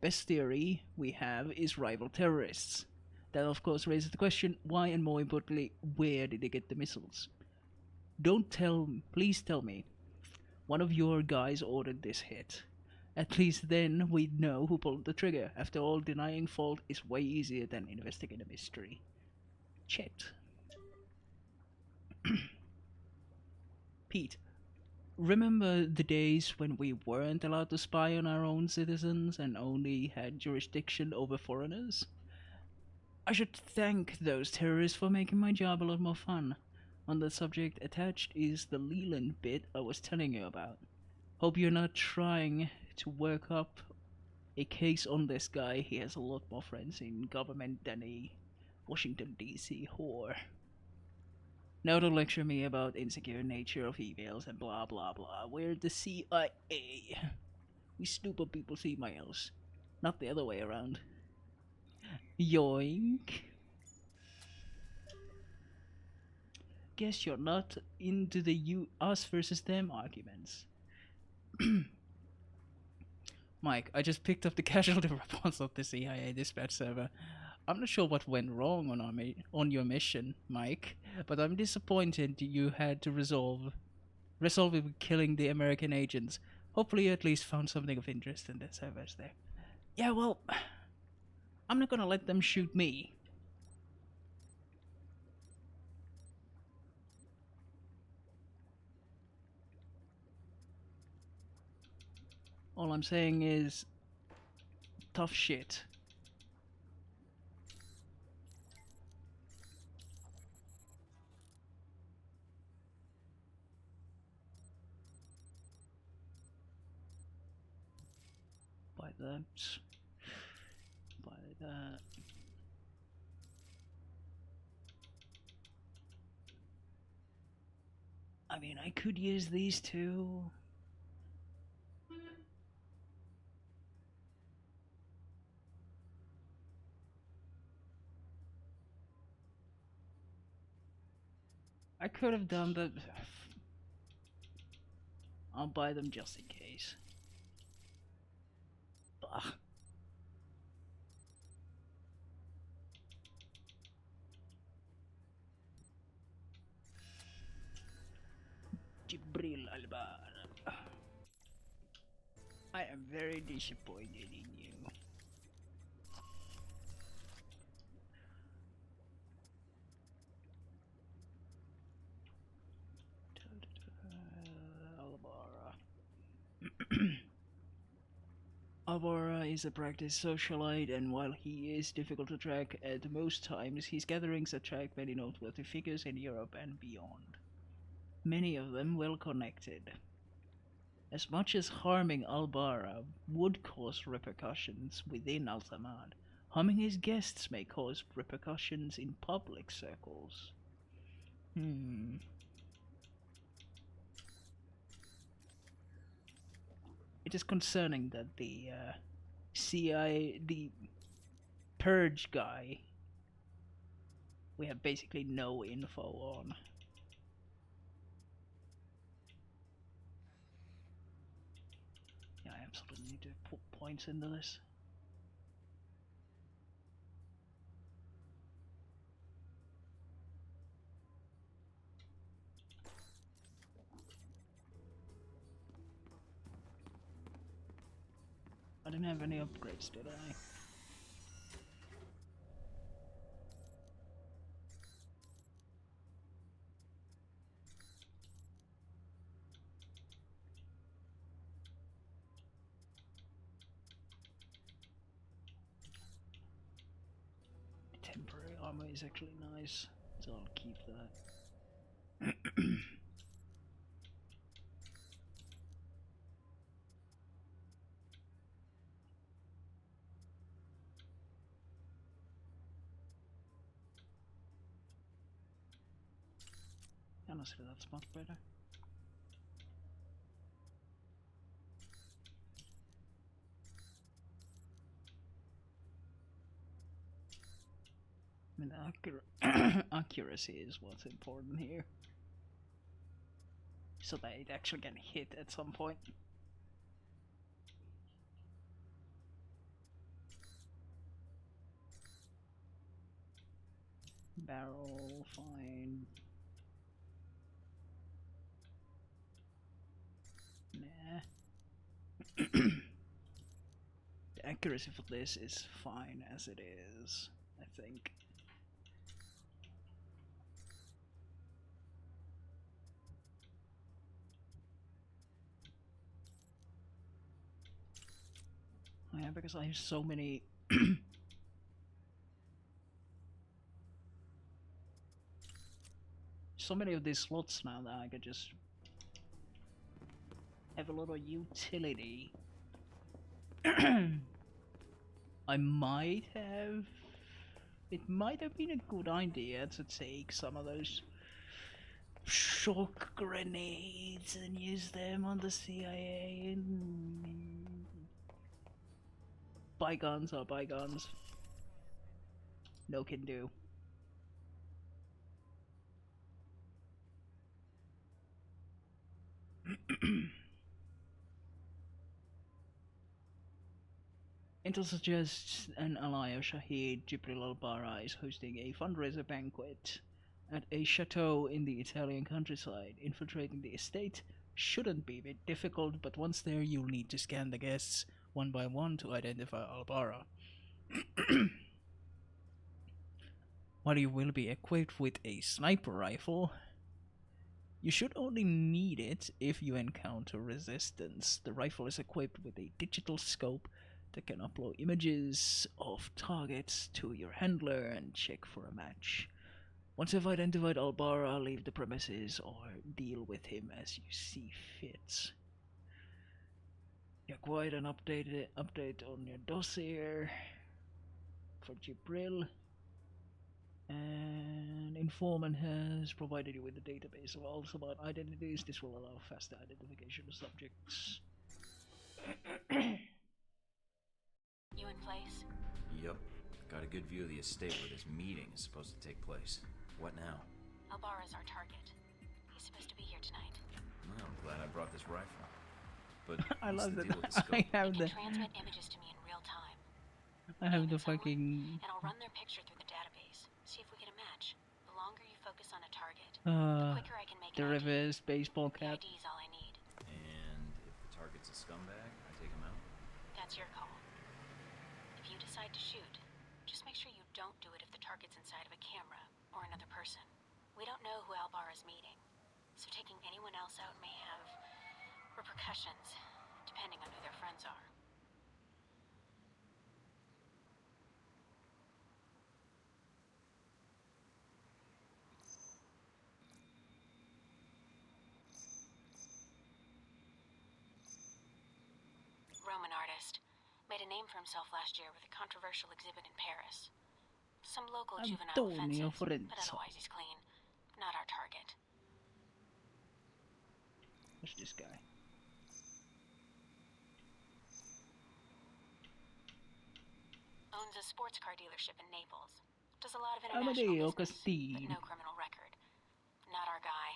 Best theory we have is rival terrorists. That of course raises the question, why, and more importantly, where did they get the missiles? Please tell me, one of your guys ordered this hit. At least then we'd know who pulled the trigger. After all, denying fault is way easier than investigating a mystery. Chet. Pete, remember the days when we weren't allowed to spy on our own citizens and only had jurisdiction over foreigners? I should thank those terrorists for making my job a lot more fun. On that subject, attached is the Leland bit I was telling you about. Hope you're not trying to work up a case on this guy. He has a lot more friends in government than a Washington DC whore. Now don't lecture me about insecure nature of emails and blah blah blah. We're the CIA. We snoop on people's emails, not the other way around. Yoink. Guess you're not into the us versus them arguments. Mike, I just picked up the casualty reports of the CIA dispatch server. I'm not sure what went wrong on your mission, Mike, but I'm disappointed you had to resolve it with killing the American agents. Hopefully you at least found something of interest in the servers there. Yeah, well, I'm not gonna let them shoot me. All I'm saying is, tough shit. Buy that. Buy that. I mean, I could use these two. I could have done that. I'll buy them just in case. Bah. Jibril Albar. I am very disappointed in you. Alvara is a practiced socialite, and while he is difficult to track at most times, his gatherings attract many noteworthy figures in Europe and beyond. Many of them well connected. As much as harming Alvara would cause repercussions within Al-Samad, Harming his guests may cause repercussions in public circles. It is concerning that the CIA, the Purge guy, we have basically no info on. Yeah, I absolutely need to put points into this. I didn't have any upgrades, did I? Temporary armor is actually nice, so I'll keep that. Honestly, that's much better. I mean, accuracy is what's important here. So that it actually can hit at some point. Barrel, fine. Nah. The accuracy for this is fine as it is, I think. Yeah, because I have so many so many of these slots now that I could just have a lot of utility. I might have... It might have been a good idea to take some of those shock grenades and use them on the CIA. Bygones are bygones. No can do. Intel suggests an ally of Shahid, Jibril al-Bara, is hosting a fundraiser banquet at a chateau in the Italian countryside. Infiltrating the estate shouldn't be a bit difficult, but once there you'll need to scan the guests one by one to identify al-Bara. While you will be equipped with a sniper rifle, you should only need it if you encounter resistance. The rifle is equipped with a digital scope that can upload images of targets to your handler and check for a match. Once you've identified al-Bara, leave the premises or deal with him as you see fit. You acquired an update on your dossier for Jibril. An informant has provided you with a database of all about identities. This will allow faster identification of subjects. You in place? Yep. Got a good view of the estate where this meeting is supposed to take place. What now? Al-Bara's our target. He's supposed to be here tonight. Well, I'm glad I brought this rifle. But I love the that deal with the scope? I have It the can transmit images to me in real time. I have the Someone, fucking and I'll run their picture through the database. See if we get a match. The longer you focus on a target, the quicker I can make the an ID. reverse baseball The cap. ID's all I need. And if the target's a scumbag, I take him out? That's your call. If you decide to shoot, just make sure you don't do it if the target's inside of a camera or another person. We don't know who al-Bara's meeting, so taking anyone else out may have repercussions, depending on who their friends are. Roman artist. Made a name for himself last year with a controversial exhibit in Paris. Some local juvenile Antonio offenses, but Forenzo. otherwise he's clean. Not our target. What's this guy? Owns a sports car dealership in Naples. Does a lot of international Amadeo business, but Castile. no criminal record. Not our guy.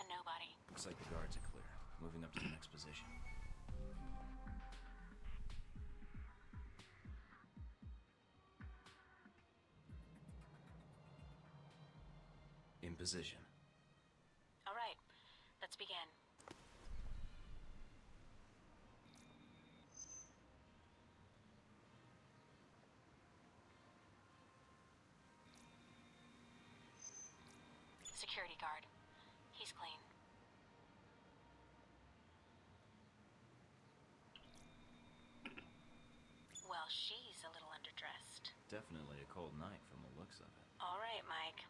A nobody. Looks like the guards are clear. Moving up to the next position. In position. All right, let's begin. Security guard. He's clean. Well, she's a little underdressed. Definitely a cold night from the looks of it. All right, Mike.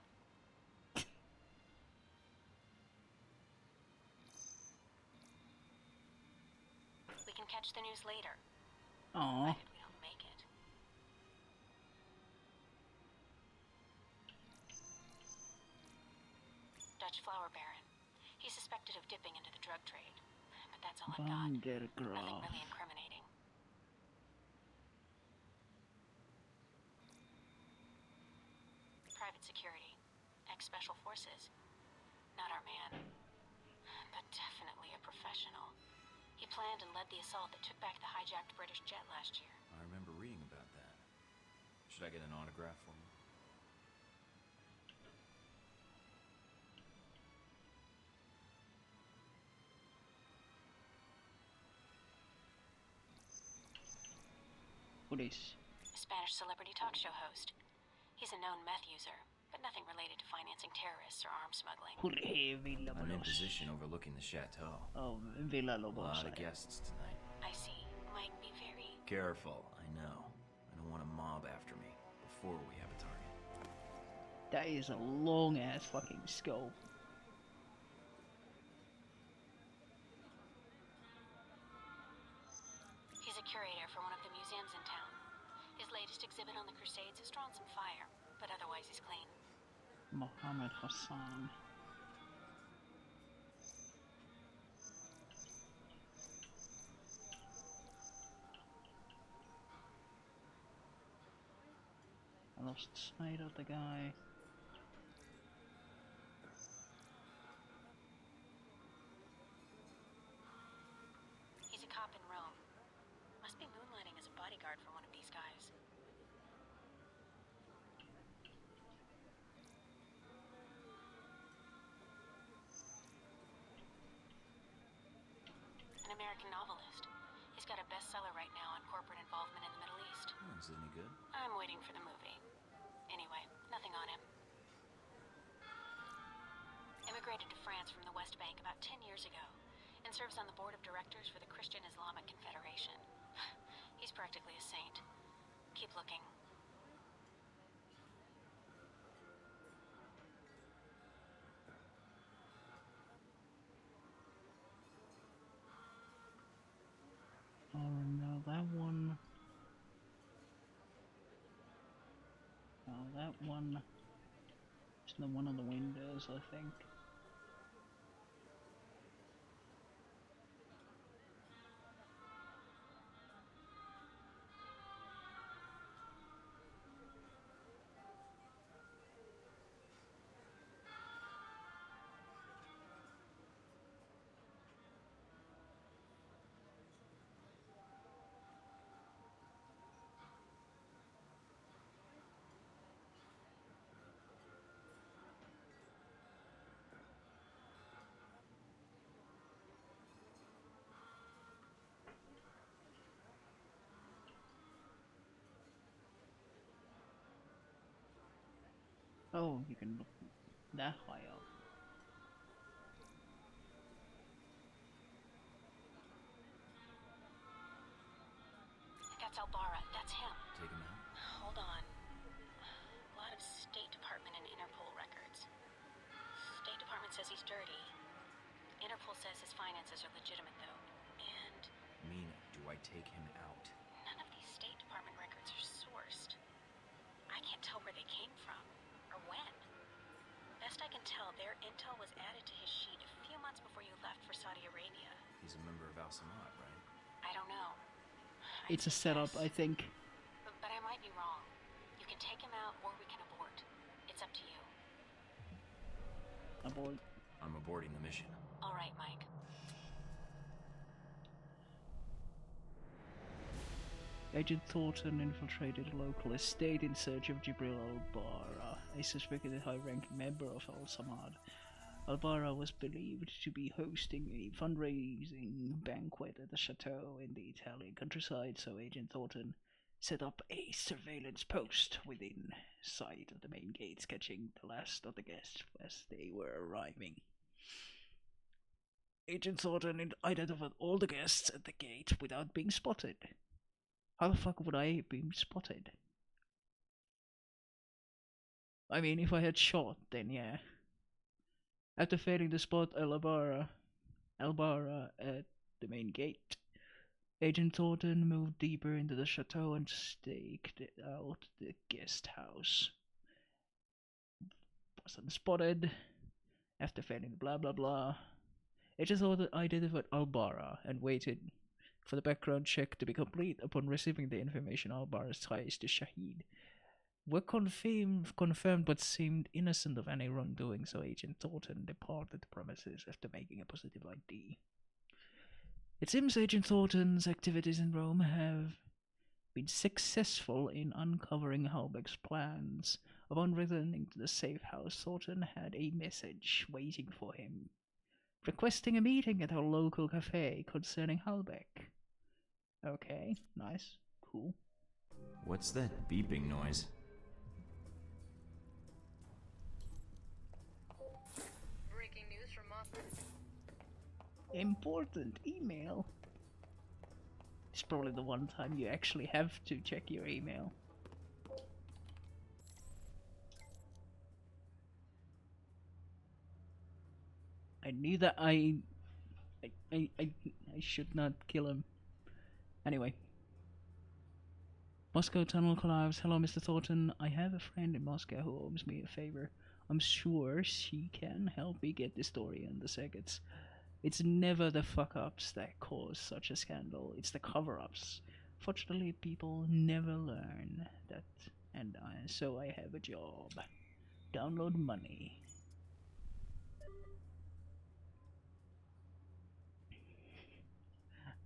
We can catch the news later. Aww. Provided we don't make it. Dutch flower baron. He's suspected of dipping into the drug trade. But that's all I've got. Nothing Vandergraaf. really incriminating. Private security. Ex-special forces. Not our man. But definitely a professional. He planned and led the assault that took back the hijacked British jet last year. I remember reading about that. Should I get an autograph for me? What is? A Spanish celebrity talk show host. He's a known meth user, but nothing related to financing terrorists or arms smuggling. Jorge Villa I'm in Lobos. position overlooking the chateau. Oh, Villa A Lobos. lot of guests tonight. I see. Mike, be very... Careful, I know. I don't want a mob after me before we have a target. That is a long ass fucking scope. He's a curator for one of the museums in town. His latest exhibit on the Crusades has drawn some fire, but otherwise he's clean. Mohammed Hassan. I lost sight of the guy. He's a cop in Rome. Must be moonlighting as a bodyguard for one of these guys. An American novelist. He's got a bestseller right now on corporate involvement in the Middle East. Oh, is it any good? I'm waiting for the movie. Anyway, nothing on him. Immigrated to France from the West Bank about 10 years ago and serves on the board of directors for the Christian Islamic Confederation. He's practically a saint. Keep looking. Oh no, that one. Oh, that one. It's the one on the windows, I think. Oh, you can look that high up. That's Albara. That's him. Take him out? Hold on. A lot of State Department and Interpol records. legitimate, though. And Mina, do I take him out? none of these State Department records are sourced. I can't tell where they came from, or when. Best I can tell, their intel was added to his sheet a few months before you left for Saudi Arabia. He's a member of Al-Samad, right? I don't know. It's a setup, I think. But I might be wrong. You can take him out, or we can abort. It's up to you. Abort. I'm aborting the mission. All right, Mike. Agent Thornton infiltrated a local estate in search of Jibril al-Bara, a suspected high-ranking member of Al-Samad. Al-Bara was believed to be hosting a fundraising banquet at the chateau in the Italian countryside, so Agent Thornton set up a surveillance post within sight of the main gates, catching the last of the guests as they were arriving. Agent Thornton identified all the guests at the gate without being spotted. How the fuck would I have been spotted? I mean, if I had shot, then yeah. After failing to spot Al-Bara at the main gate, Agent Thornton moved deeper into the chateau and staked out the guest house. Wasn't spotted. After failing blah blah blah, Agent Thornton identified Al-Bara and waited for the background check to be complete. Upon receiving the information, Al-Bara's ties to Shahid were confirmed but seemed innocent of any wrongdoing, so Agent Thornton departed the premises after making a positive ID. It seems Agent Thornton's activities in Rome have been successful in uncovering Halbeck's plans. Upon returning to the safe house, Thornton had a message waiting for him, requesting a meeting at our local cafe concerning Halbeck. Okay, nice, cool. What's that beeping noise? Breaking news from Moscow. Important email. It's probably the one time you actually have to check your email. I knew that I should not kill him. Anyway. Moscow tunnel collapse. Hello, Mr. Thornton. I have a friend in Moscow who owes me a favor. I'm sure she can help me get this story in the circuits. It's never the fuck-ups that cause such a scandal. It's the cover-ups. Fortunately, people never learn that. And so I have a job. Download money.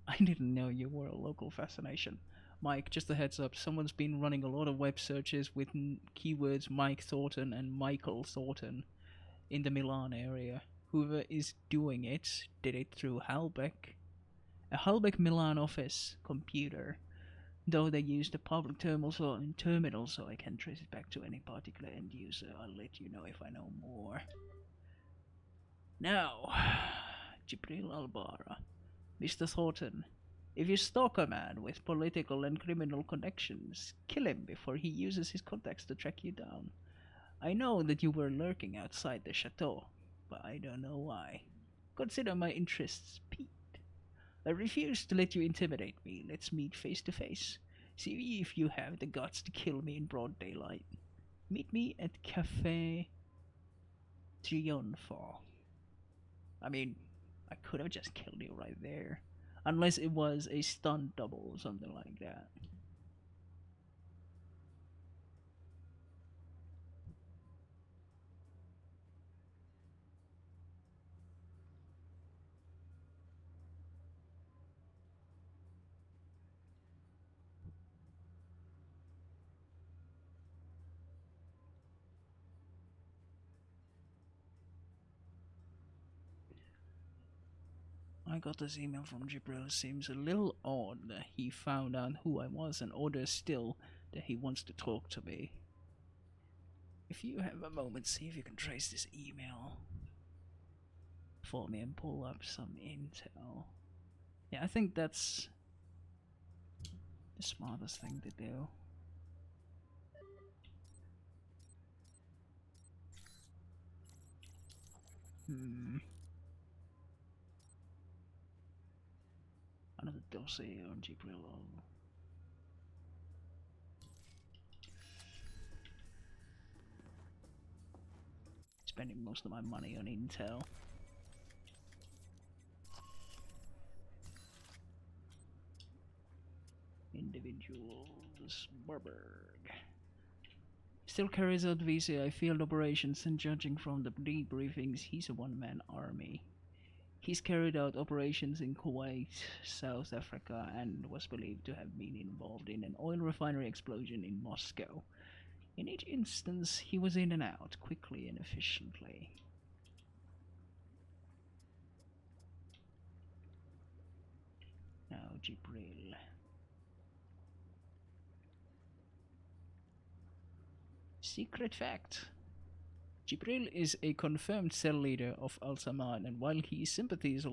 I didn't know you were a local fascination. Mike, just a heads up, someone's been running a lot of web searches with keywords Mike Thornton and Michael Thornton in the Milan area. Whoever is doing it did it through Halbeck. A Halbeck Milan office computer. Though they used a public terminal so I can trace it back to any particular end user. I'll let you know if I know more. Now, Jibril Al-Bara. Mr. Thornton, if you stalk a man with political and criminal connections, kill him before he uses his contacts to track you down. I know that you were lurking outside the chateau, but I don't know why. Consider my interests piqued. I refuse to let you intimidate me. Let's meet face to face. See if you have the guts to kill me in broad daylight. Meet me at Café Trionfo. I mean, I could have just killed you right there. Unless it was a stunt double or something like that. I got this email from Jibril. Seems a little odd that he found out who I was, and odder still that he wants to talk to me. If you have a moment, see if you can trace this email for me and pull up some intel. Yeah, I think that's the smartest thing to do. dossier on Jibril. Spending most of my money on intel. Individuals. Barberg. Still carries out VCI field operations, and judging from the debriefings, he's a one-man army. He's carried out operations in Kuwait, South Africa, and was believed to have been involved in an oil refinery explosion in Moscow. In each instance, he was in and out, quickly and efficiently. Now, Jibril. Secret fact. Jibril is a confirmed cell leader of Al-Samad, and while his sympathies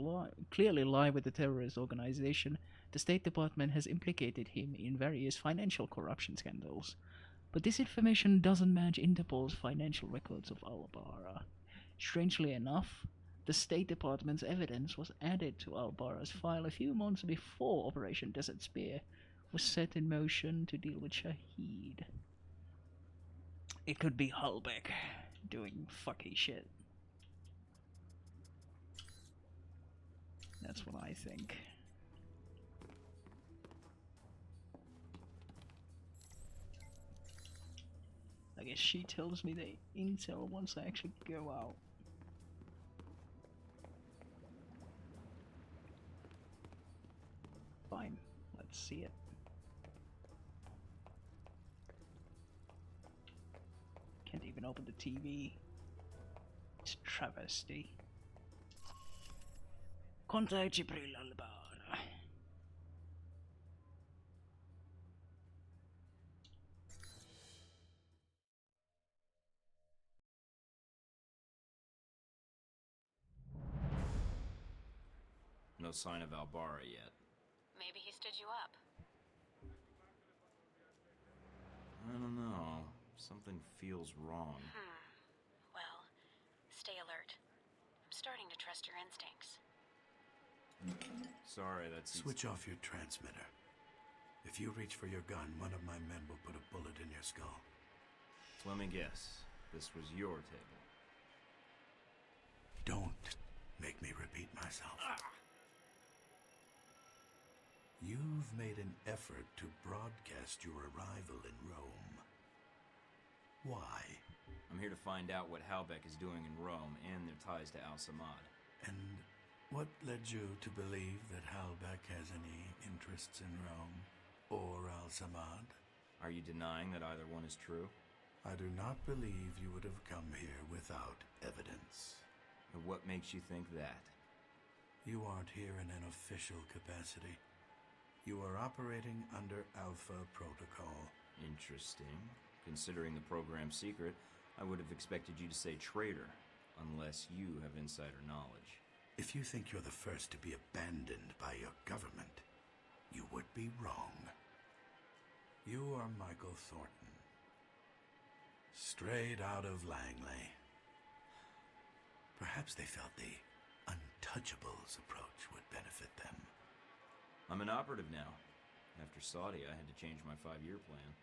clearly lie with the terrorist organization, the State Department has implicated him in various financial corruption scandals. But this information doesn't match Interpol's financial records of Al-Bara. Strangely enough, the State Department's evidence was added to Al-Bara's file a few months before Operation Desert Spear was set in motion to deal with Shahid. It could be Halbech doing fucky shit. That's what I think. I guess she tells me the intel once I actually go out. Fine, let's see it. Can't even open the TV. It's travesty. Contact Jibril Al-Bara. No sign of Al-Bara yet. Maybe he stood you up. I don't know. Something feels wrong. Well, stay alert. I'm starting to trust your instincts. Sorry, that's... Switch off your transmitter. If you reach for your gun, one of my men will put a bullet in your skull. Let me guess. This was your table. Don't make me repeat myself. You've made an effort to broadcast your arrival in Rome. Why? I'm here to find out what Halbech is doing in Rome and their ties to Al-Samad. And what led you to believe that Halbech has any interests in Rome or Al-Samad? Are you denying that either one is true? I do not believe you would have come here without evidence. And what makes you think that? You aren't here in an official capacity. You are operating under Alpha Protocol. Interesting. Considering the program's secret, I would have expected you to say traitor, unless you have insider knowledge. If you think you're the first to be abandoned by your government, you would be wrong. You are Michael Thornton, straight out of Langley. Perhaps they felt the Untouchables approach would benefit them. I'm an operative now. After Saudi, I had to change my 5-year plan.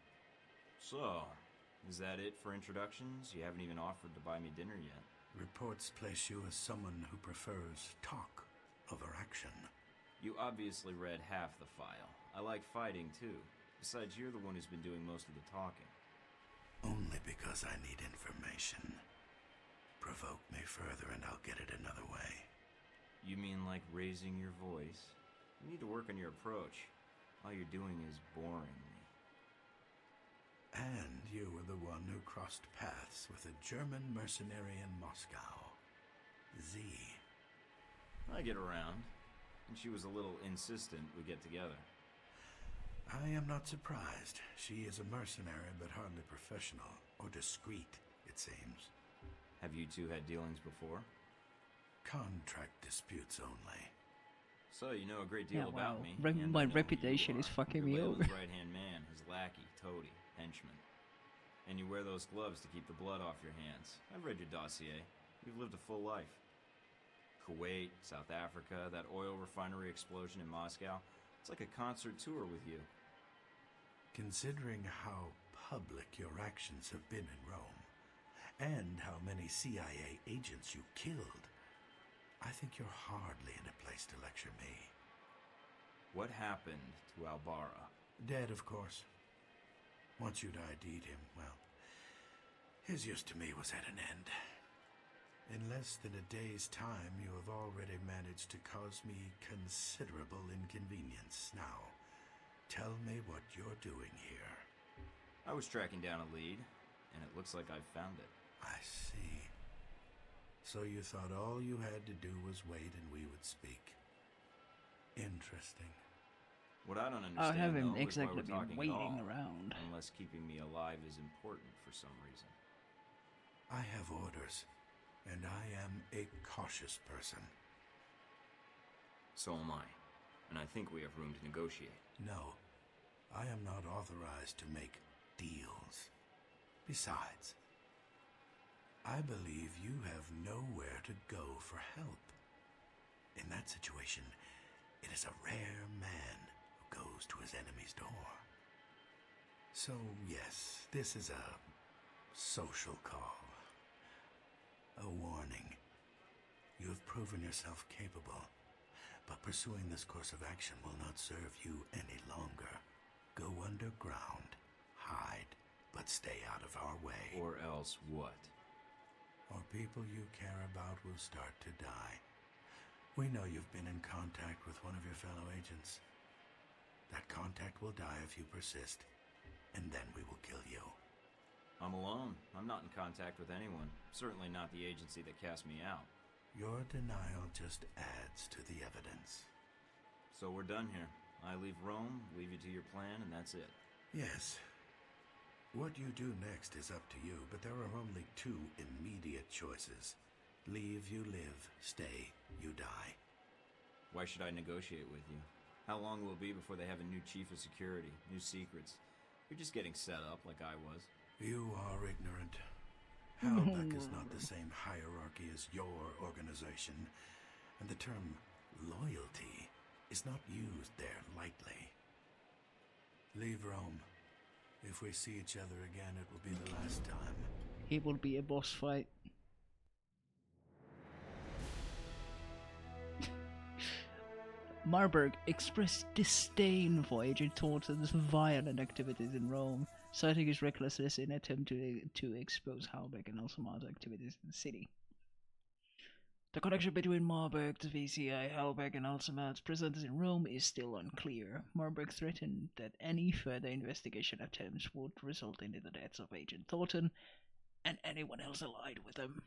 So, is that it for introductions? You haven't even offered to buy me dinner yet. Reports place you as someone who prefers talk over action. You obviously read half the file. I like fighting, too. Besides, you're the one who's been doing most of the talking. Only because I need information. Provoke me further and I'll get it another way. You mean like raising your voice? You need to work on your approach. All you're doing is boring me. And you were the one who crossed paths with a German mercenary in Moscow. Z. I get around, and she was a little insistent we get together. I am not surprised. She is a mercenary, but hardly professional, or discreet, it seems. Have you two had dealings before? Contract disputes only. So you know a great deal about me. My reputation is fucking me over. His right-hand man, his lackey, toady, henchman. And you wear those gloves to keep the blood off your hands. I've read your dossier. You've lived a full life. Kuwait, South Africa, that oil refinery explosion in Moscow. It's like a concert tour with you. Considering how public your actions have been in Rome, and how many CIA agents you killed, I think you're hardly in a place to lecture me. What happened to Albara? Dead, of course. Once you'd ID'd him, well, his use to me was at an end. In less than a day's time, you have already managed to cause me considerable inconvenience. Now, tell me what you're doing here. I was tracking down a lead, and it looks like I've found it. I see. So you thought all you had to do was wait and we would speak. Interesting. What I don't I understand, haven't though, is why exactly we're been talking waiting at all, around. unless keeping me alive is important for some reason. I have orders, and I am a cautious person. So am I, and I think we have room to negotiate. No, I am not authorized to make deals. Besides, I believe you have nowhere to go for help. In that situation, it is a rare man who goes to his enemy's door. So, yes, this is a social call. A warning. You have proven yourself capable, but pursuing this course of action will not serve you any longer. Go underground, hide, but stay out of our way. Or else what? Or people you care about will start to die. We know you've been in contact with one of your fellow agents. That contact will die if you persist, and then we will kill you. I'm alone. I'm not in contact with anyone. Certainly not the agency that cast me out. Your denial just adds to the evidence. So we're done here. I leave Rome, leave you to your plan, and that's it. Yes. What you do next is up to you, but there are only two immediate choices. Leave, you live. Stay, you die. Why should I negotiate with you? How long will it be before they have a new chief of security, new secrets? You're just getting set up like I was. You are ignorant. Halbeck is not the same hierarchy as your organization, and the term loyalty is not used there lightly. Leave Rome. If we see each other again, it will be the last time. It will be a boss fight. Marburg expressed disdain for Agent Thornton's violent activities in Rome, citing his recklessness in an attempt to expose Halbeck and Alsamar's activities in the city. The connection between Marburg, the VCI, Halbeck, and Alsamar's presence in Rome is still unclear. Marburg threatened that any further investigation attempts would result in the deaths of Agent Thornton and anyone else allied with him.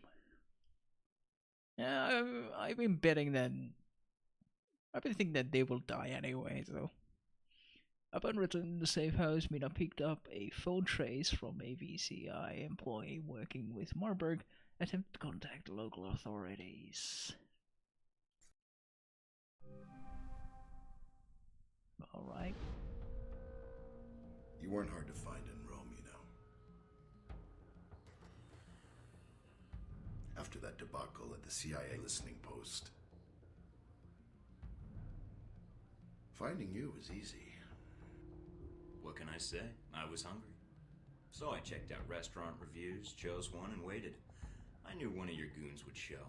Yeah, I've been betting that. I've been thinking that they will die anyway, so. Upon returning to the safe house, Mina picked up a phone trace from a VCI employee working with Marburg, attempted to contact local authorities. Alright. You weren't hard to find in Rome, you know. After that debacle at the CIA listening post, finding you was easy. What can I say? I was hungry. So I checked out restaurant reviews, chose one, and waited. I knew one of your goons would show.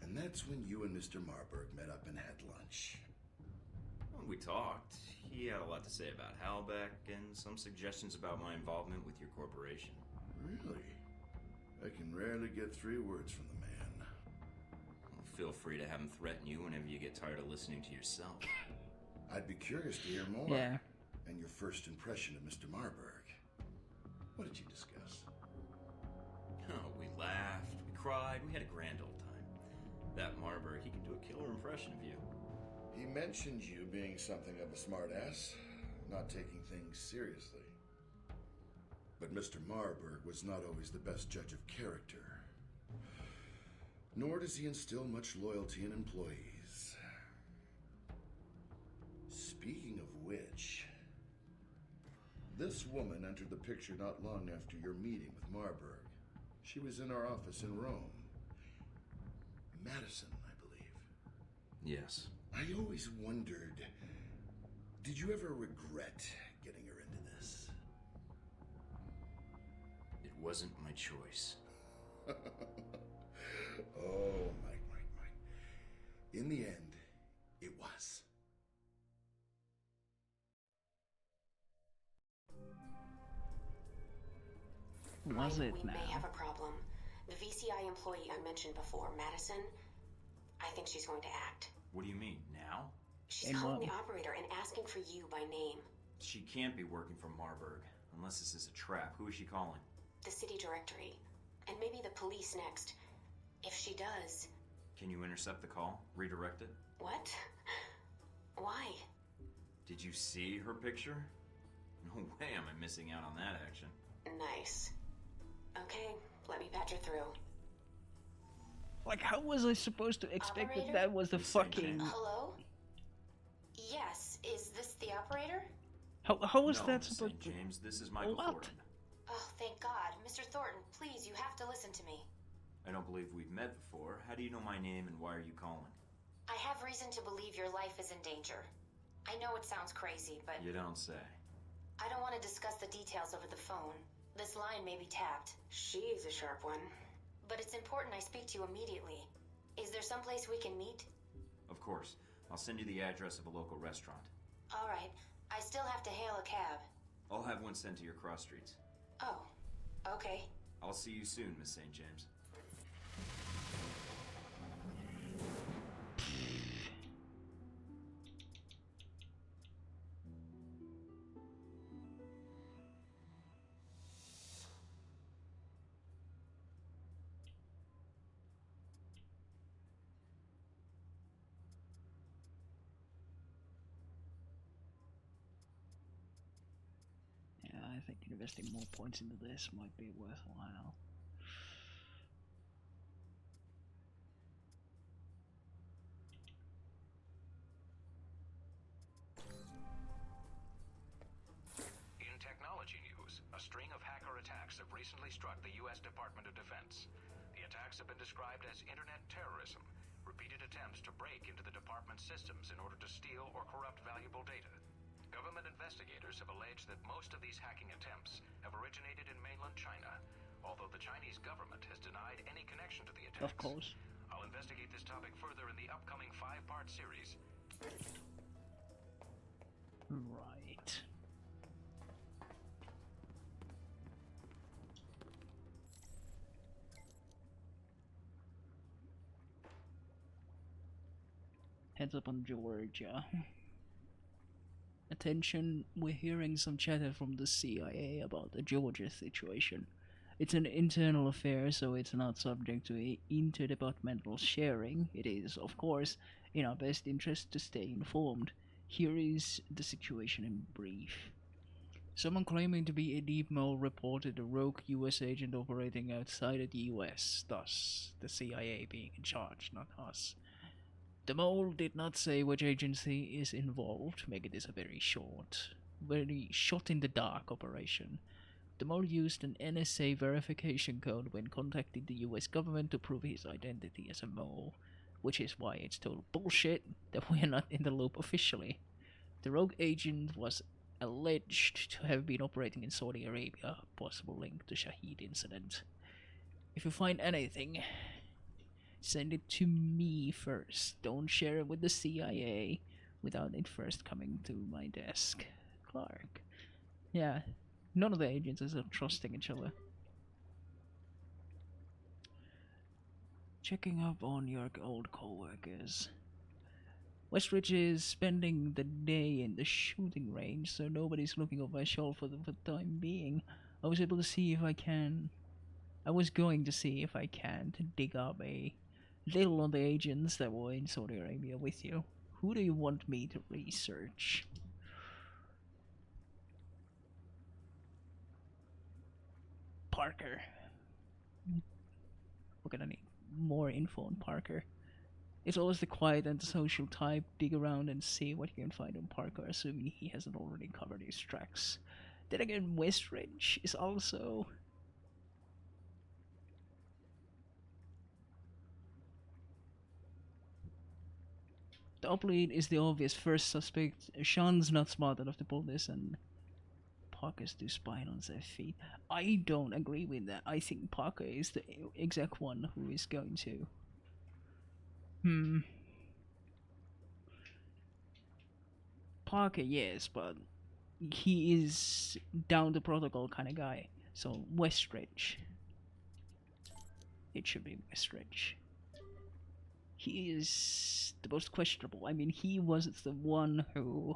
And that's when you and Mr. Marburg met up and had lunch. When we talked, he had a lot to say about Halbeck and some suggestions about my involvement with your corporation. Really? I can rarely get 3 words from the man. Well, feel free to have him threaten you whenever you get tired of listening to yourself. I'd be curious to hear more. Yeah. And your first impression of Mr. Marburg. What did you discuss? Oh, we laughed, we cried, we had a grand old time. That Marburg, he can do a killer impression of you. He mentioned you being something of a smartass, not taking things seriously. But Mr. Marburg was not always the best judge of character. Nor does he instill much loyalty in employees. Speaking of which, this woman entered the picture not long after your meeting with Marburg. She was in our office in Rome. Madison, I believe. Yes, I always wondered, did you ever regret getting her into this? It wasn't my choice. Oh, Mike. In the end, it was. Was it we now? may have a problem. The VCI employee I mentioned before, Madison, I think she's going to act. What do you mean, now? She's calling the operator and asking for you by name. She can't be working from Marburg, unless this is a trap. Who is she calling? The city directory. And maybe the police next. If she does... Can you intercept the call? Redirect it? What? Why? Did you see her picture? No way am I missing out on that action. Nice. Okay, let me patch her through. Like, how was I supposed to expect Operator? that was the fucking... Hello? Yes, is this the operator? How was No, that Miss supposed St. to... James, this is Michael What? Thornton. Oh, thank God. Mr. Thornton, please, you have to listen to me. I don't believe we've met before. How do you know my name and why are you calling? I have reason to believe your life is in danger. I know it sounds crazy, but... You don't say. I don't want to discuss the details over the phone. This line may be tapped. She is a sharp one. But it's important I speak to you immediately. Is there someplace we can meet? Of course. I'll send you the address of a local restaurant. All right. I still have to hail a cab. I'll have one sent to your cross streets. Oh, okay. I'll see you soon, Miss St. James. Yeah, I think investing more points into this might be worthwhile. In technology news, a string of hacker attacks have recently struck the U.S. Department of Defense. The attacks have been described as internet terrorism, repeated attempts to break into the department's systems in order to steal or corrupt valuable data. Government investigators have alleged that most of these hacking attempts have originated in mainland China, although the Chinese government has denied any connection to the attacks. Of course. I'll investigate this topic further in the upcoming 5-part series. Right. Heads up on Georgia. Attention, we're hearing some chatter from the CIA about the Georgia situation. It's an internal affair, so it's not subject to interdepartmental sharing. It is, of course, in our best interest to stay informed. Here is the situation in brief. Someone claiming to be a deep mole reported a rogue US agent operating outside of the US, thus the CIA being in charge, not us. The mole did not say which agency is involved, making this a very shot in the dark operation. The mole used an NSA verification code when contacting the US government to prove his identity as a mole, which is why it's total bullshit that we are not in the loop officially. The rogue agent was alleged to have been operating in Saudi Arabia, possible link to Shahid incident. If you find anything, send it to me first. Don't share it with the CIA without it first coming to my desk. Clark. Yeah, none of the agencies are trusting each other. Checking up on your old co-workers. Westridge is spending the day in the shooting range, so nobody's looking over my shoulder for the time being. I was going to see if I can dig up a little on the agents that were in Saudi Arabia with you. Who do you want me to research? Parker. We're gonna need more info on Parker. It's always the quiet and social type. Dig around and see what you can find on Parker, assuming he hasn't already covered his tracks. Then again, Westridge is also... The uplead is the obvious first suspect. Sean's not smart enough to pull this, and Parker's too spine on their feet. I don't agree with that. I think Parker is the exact one who is going to. Parker, yes, but he is down the protocol kind of guy. So Westridge. It should be Westridge. He is the most questionable. I mean, he was the one who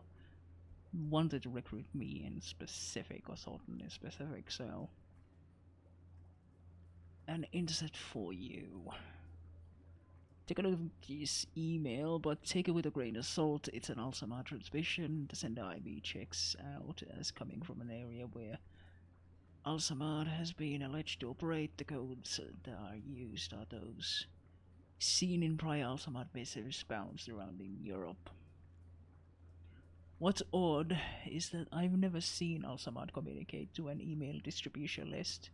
wanted to recruit me in specific, or Thornton in specific, so an intercept for you. Take a look at this email, but take it with a grain of salt. It's an Alzheimer transmission. The sender IB checks out as coming from an area where Alzheimer has been alleged to operate. The codes that are used are those seen in prior Alzheimer missives bounced around in Europe. What's odd is that I've never seen Alzheimer communicate to an email distribution list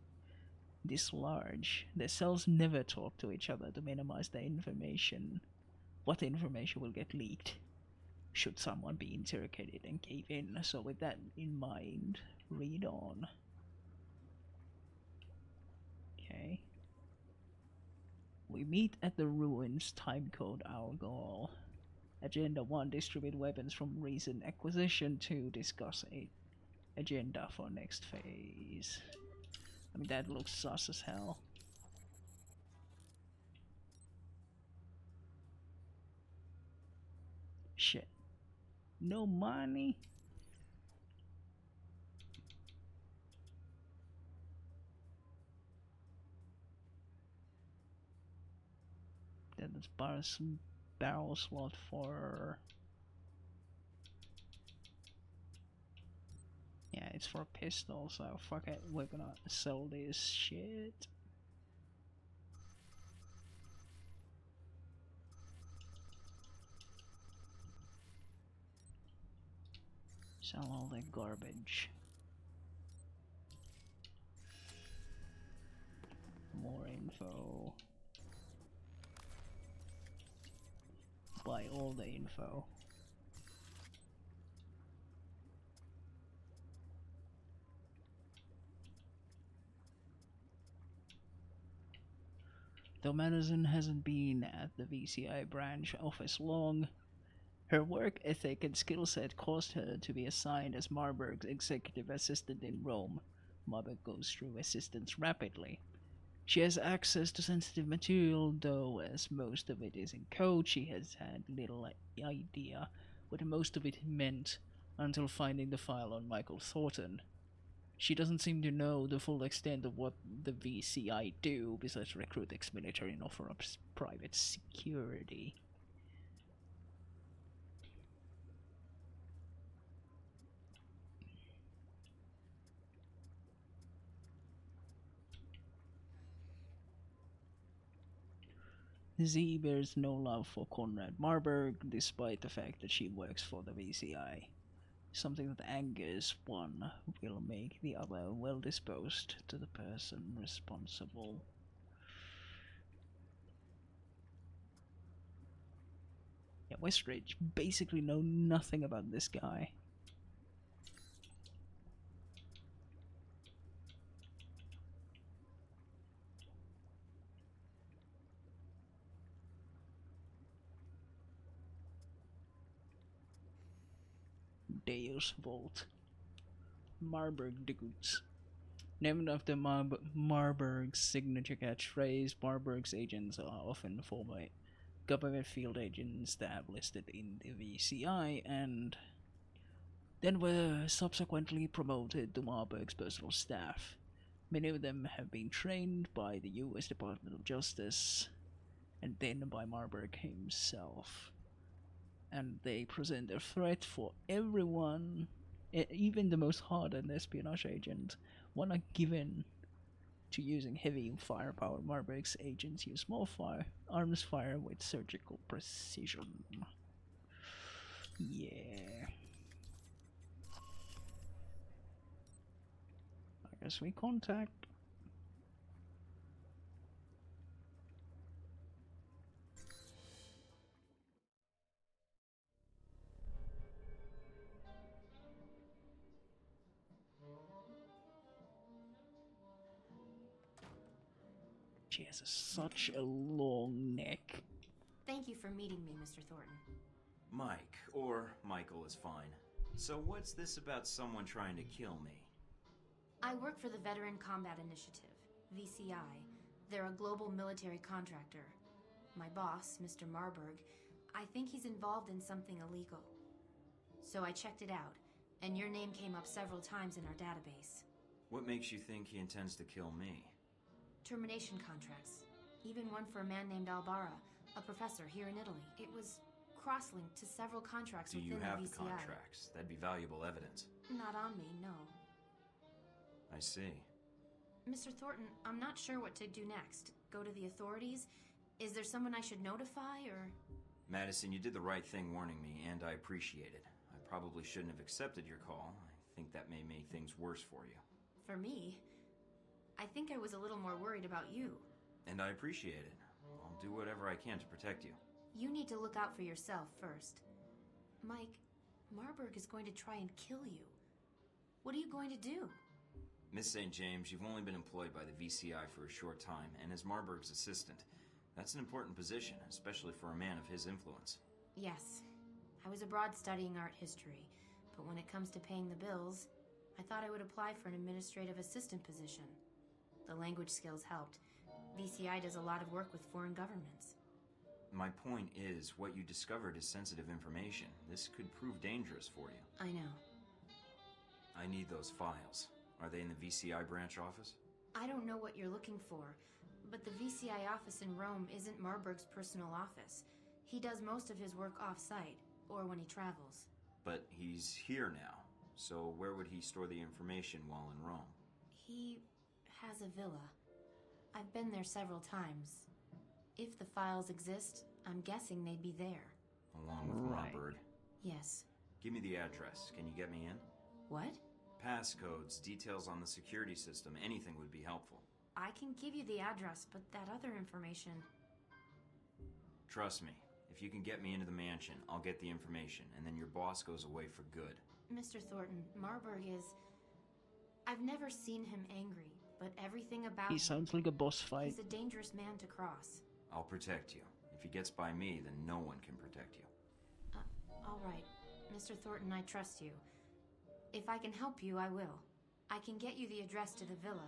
this large. The cells never talk to each other to minimize the information. What information will get leaked should someone be interrogated and cave in? So with that in mind, read on. Okay. We meet at the ruins, timecode our goal. Agenda 1, distribute weapons from recent acquisition. 2, discuss a agenda for next phase. I mean, that looks sus as hell. Shit. No money? Then let's borrow some barrel slot for... Yeah, it's for a pistol, so fuck it, we're gonna sell this shit. Sell all that garbage. More info. Buy all the info. Though Madison hasn't been at the VCI branch office long, her work ethic and skill set caused her to be assigned as Marburg's executive assistant in Rome. Marburg goes through assistants rapidly. She has access to sensitive material, though as most of it is in code, she has had little idea what most of it meant until finding the file on Michael Thornton. She doesn't seem to know the full extent of what the VCI do, besides recruit ex-military and offer up private security. Z bears no love for Conrad Marburg, despite the fact that she works for the VCI. Something that angers one will make the other well disposed to the person responsible. Yeah, Westridge basically know nothing about this guy. Deus Vault. Marburg dudes. Named after Marburg's signature catchphrase, Marburg's agents are often former government field agents that have listed in the VCI and then were subsequently promoted to Marburg's personal staff. Many of them have been trained by the US Department of Justice and then by Marburg himself. And they present a threat for everyone, even the most hardened espionage agent. One are given to using heavy firepower. Marburg's agents use small arms fire with surgical precision. Yeah. I guess we contact She has such a long neck. Thank you for meeting me, Mr. Thornton. Mike, or Michael is fine. So what's this about someone trying to kill me? I work for the Veteran Combat Initiative, VCI. They're a global military contractor. My boss, Mr. Marburg, I think he's involved in something illegal. So I checked it out, and your name came up several times in our database. What makes you think he intends to kill me? Termination contracts. Even one for a man named Albara, a professor here in Italy. It was cross-linked to several contracts Do within you have the the VCI. contracts? That'd be valuable evidence. Not on me, no. I see. Mr. Thornton, I'm not sure what to do next. Go to the authorities? Is there someone I should notify, or...? Madison, you did the right thing warning me, and I appreciate it. I probably shouldn't have accepted your call. I think that may make things worse for you. For me? I think I was a little more worried about you. And I appreciate it. I'll do whatever I can to protect you. You need to look out for yourself first. Mike, Marburg is going to try and kill you. What are you going to do? Miss St. James, you've only been employed by the VCI for a short time, and as Marburg's assistant. That's an important position, especially for a man of his influence. Yes. I was abroad studying art history, but when it comes to paying the bills, I thought I would apply for an administrative assistant position. The language skills helped. VCI does a lot of work with foreign governments. My point is, what you discovered is sensitive information. This could prove dangerous for you. I know. I need those files. Are they in the VCI branch office? I don't know what you're looking for, but the VCI office in Rome isn't Marburg's personal office. He does most of his work off-site, or when he travels. But he's here now, so where would he store the information while in Rome? He has a villa. I've been there several times. If the files exist, I'm guessing they'd be there. Along with Marburg? Yes. Give me the address. Can you get me in? What? Passcodes, details on the security system, anything would be helpful. I can give you the address, but that other information... Trust me, if you can get me into the mansion, I'll get the information, and then your boss goes away for good. Mr. Thornton, Marburg is... I've never seen him angry, but everything about He sounds like a boss fight. He's a dangerous man to cross. I'll protect you. If he gets by me, then no one can protect you. All right. Mr. Thornton, I trust you. If I can help you, I will. I can get you the address to the villa,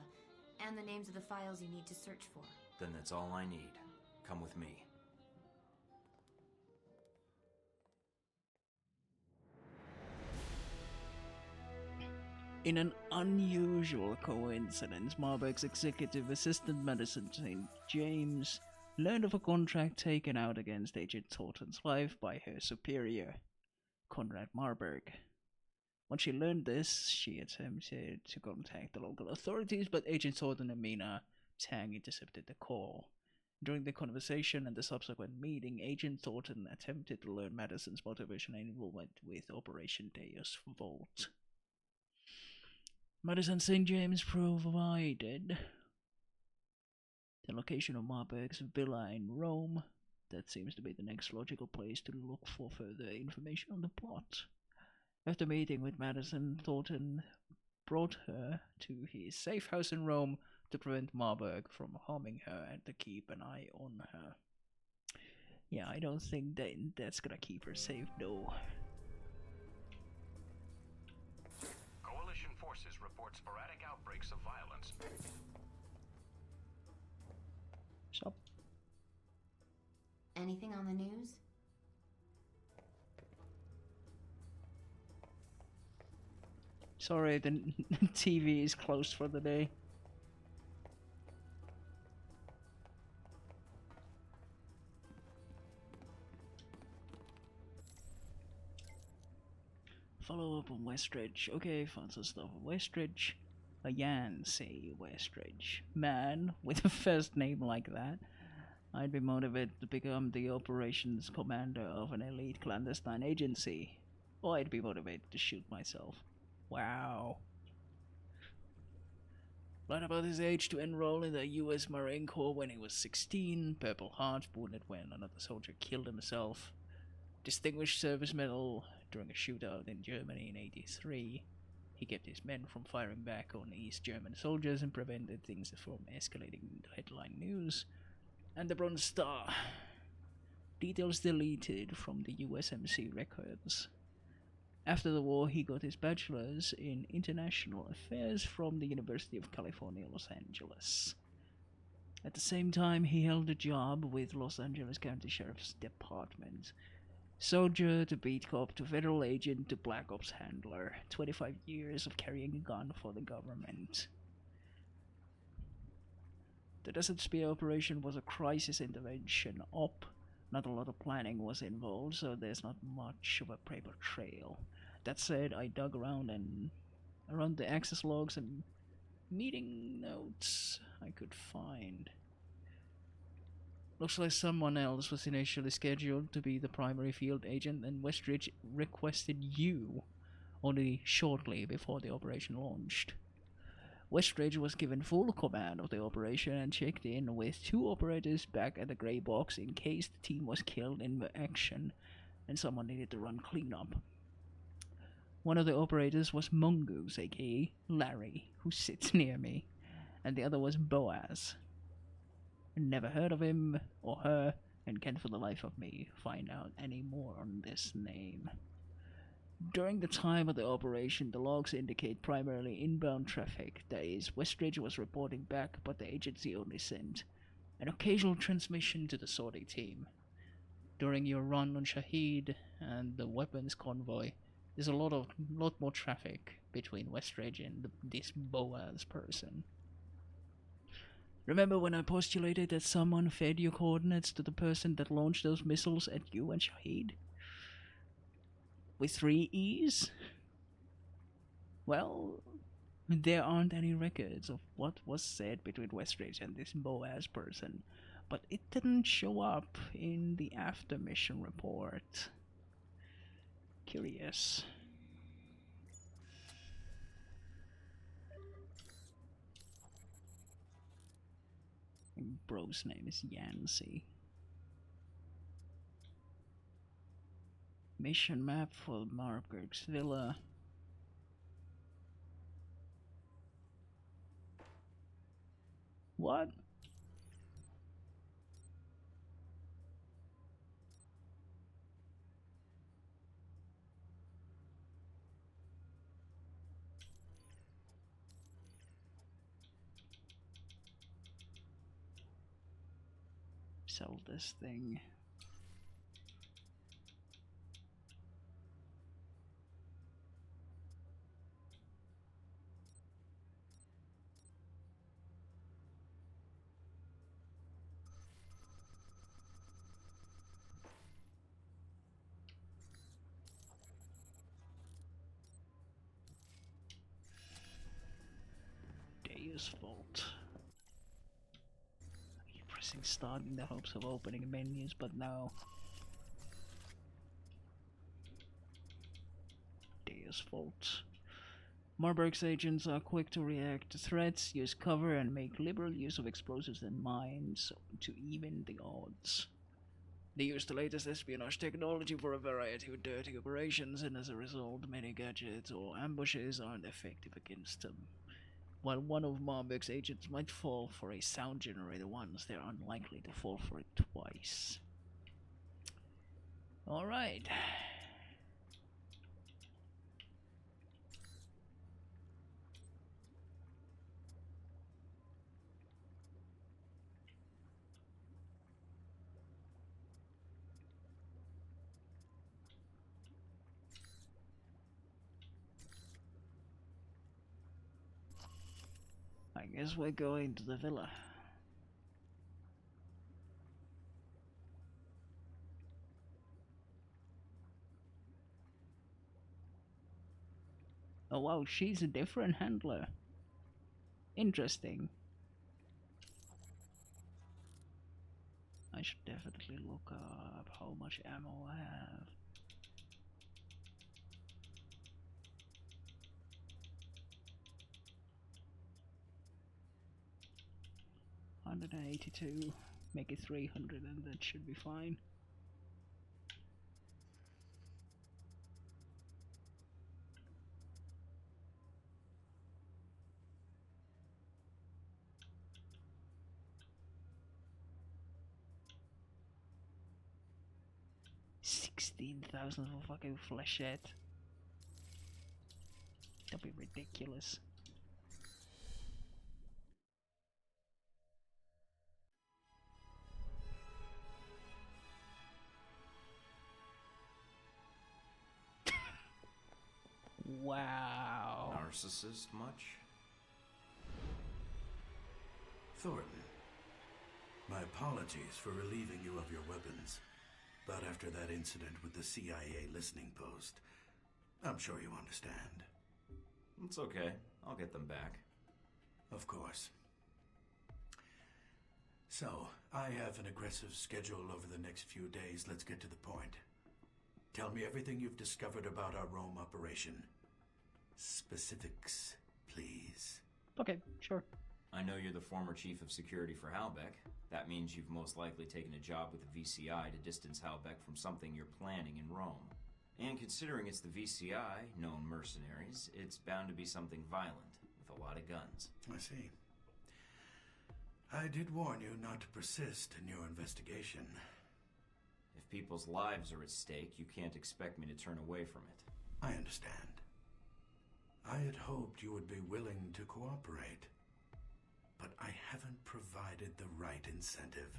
and the names of the files you need to search for. Then that's all I need. Come with me. In an unusual coincidence, Marburg's executive assistant Madison St. James learned of a contract taken out against Agent Thornton's life by her superior, Conrad Marburg. When she learned this, she attempted to contact the local authorities, but Agent Thornton and Mina Tang intercepted the call. During the conversation and the subsequent meeting, Agent Thornton attempted to learn Madison's motivation and involvement with Operation Deus Vault. Madison St. James provided the location of Marburg's villa in Rome. That seems to be the next logical place to look for further information on the plot. After meeting with Madison, Thornton brought her to his safe house in Rome to prevent Marburg from harming her and to keep an eye on her. Yeah, I don't think that's gonna keep her safe, though. Coalition forces report sporadic outbreaks of violence. Stop. Anything on the news? Sorry, the TV is closed for the day. Follow up on Westridge. Okay, found some stuff on Westridge. A Yancey Westridge. Man with a first name like that. I'd be motivated to become the operations commander of an elite clandestine agency. Or I'd be motivated to shoot myself. Wow. Lied about his age to enroll in the US Marine Corps when he was 16. Purple Heart, wounded when another soldier killed himself. Distinguished Service Medal during a shootout in Germany in '83. He kept his men from firing back on East German soldiers and prevented things from escalating into headline news. And the Bronze Star. Details deleted from the USMC records. After the war, he got his bachelor's in international affairs from the University of California, Los Angeles. At the same time, he held a job with Los Angeles County Sheriff's Department. Soldier to beat cop to federal agent to black ops handler. 25 years of carrying a gun for the government. The Desert Spear operation was a crisis intervention op. Not a lot of planning was involved, so there's not much of a paper trail. That said, I dug around the access logs and meeting notes I could find. Looks like someone else was initially scheduled to be the primary field agent, and Westridge requested you only shortly before the operation launched. Westridge was given full command of the operation and checked in with 2 operators back at the Grey Box in case the team was killed in the action and someone needed to run cleanup. One of the operators was Mongoose, aka Larry, who sits near me, and the other was Boaz. Never heard of him or her, and can't for the life of me find out any more on this name. During the time of the operation, the logs indicate primarily inbound traffic. That is, Westridge was reporting back, but the agency only sent an occasional transmission to the sortie team. During your run on Shahid and the weapons convoy, there's a lot more traffic between Westridge and this Boaz person. Remember when I postulated that someone fed your coordinates to the person that launched those missiles at you and Shahid? With 3 E's? Well, there aren't any records of what was said between Westridge and this Boaz person, but it didn't show up in the after mission report. Curious. Bro's name is Yancey. Mission map for Marburg's villa. What? Sell this thing. Deus Vault. Pressing start in the hopes of opening menus, but no. Deus Vault. Marburg's agents are quick to react to threats, use cover, and make liberal use of explosives and mines to even the odds. They use the latest espionage technology for a variety of dirty operations, and as a result, many gadgets or ambushes aren't effective against them. While one of Marburg's agents might fall for a sound generator once, they're unlikely to fall for it twice. Alright. I guess we're going to the villa. Oh wow, she's a different handler. Interesting. I should definitely look up how much ammo I have. $182, make it 300 and that should be fine. 16,000 for fucking flechette. That'd be ridiculous. Wow. Narcissist much? Thornton, my apologies for relieving you of your weapons. But after that incident with the CIA listening post, I'm sure you understand. It's okay. I'll get them back. Of course. So, I have an aggressive schedule over the next few days. Let's get to the point. Tell me everything you've discovered about our Rome operation. Specifics, please. Okay, sure. I know you're the former chief of security for Halbeck. That means you've most likely taken a job with the VCI to distance Halbeck from something you're planning in Rome. And considering it's the VCI, known mercenaries, it's bound to be something violent, with a lot of guns. I see. I did warn you not to persist in your investigation. If people's lives are at stake, you can't expect me to turn away from it. I understand. I had hoped you would be willing to cooperate, but I haven't provided the right incentive.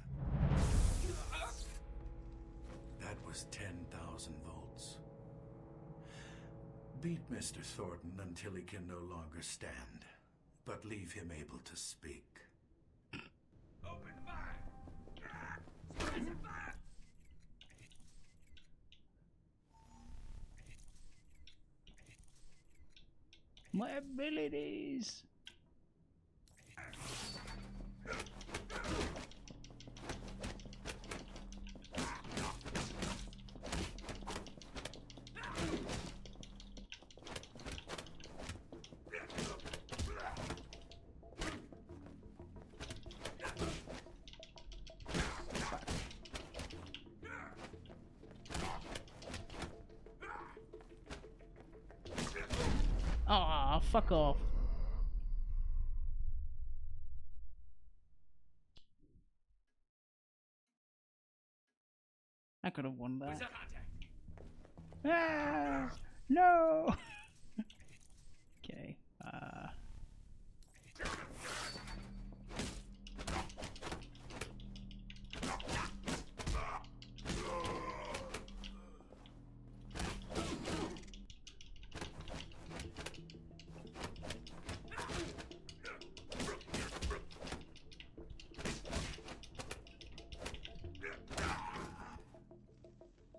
That was 10,000 volts. Beat Mr. Thornton until he can no longer stand, but leave him able to speak. Open fire! My abilities. Aw, fuck off. I could have won that. Ah, no. Okay.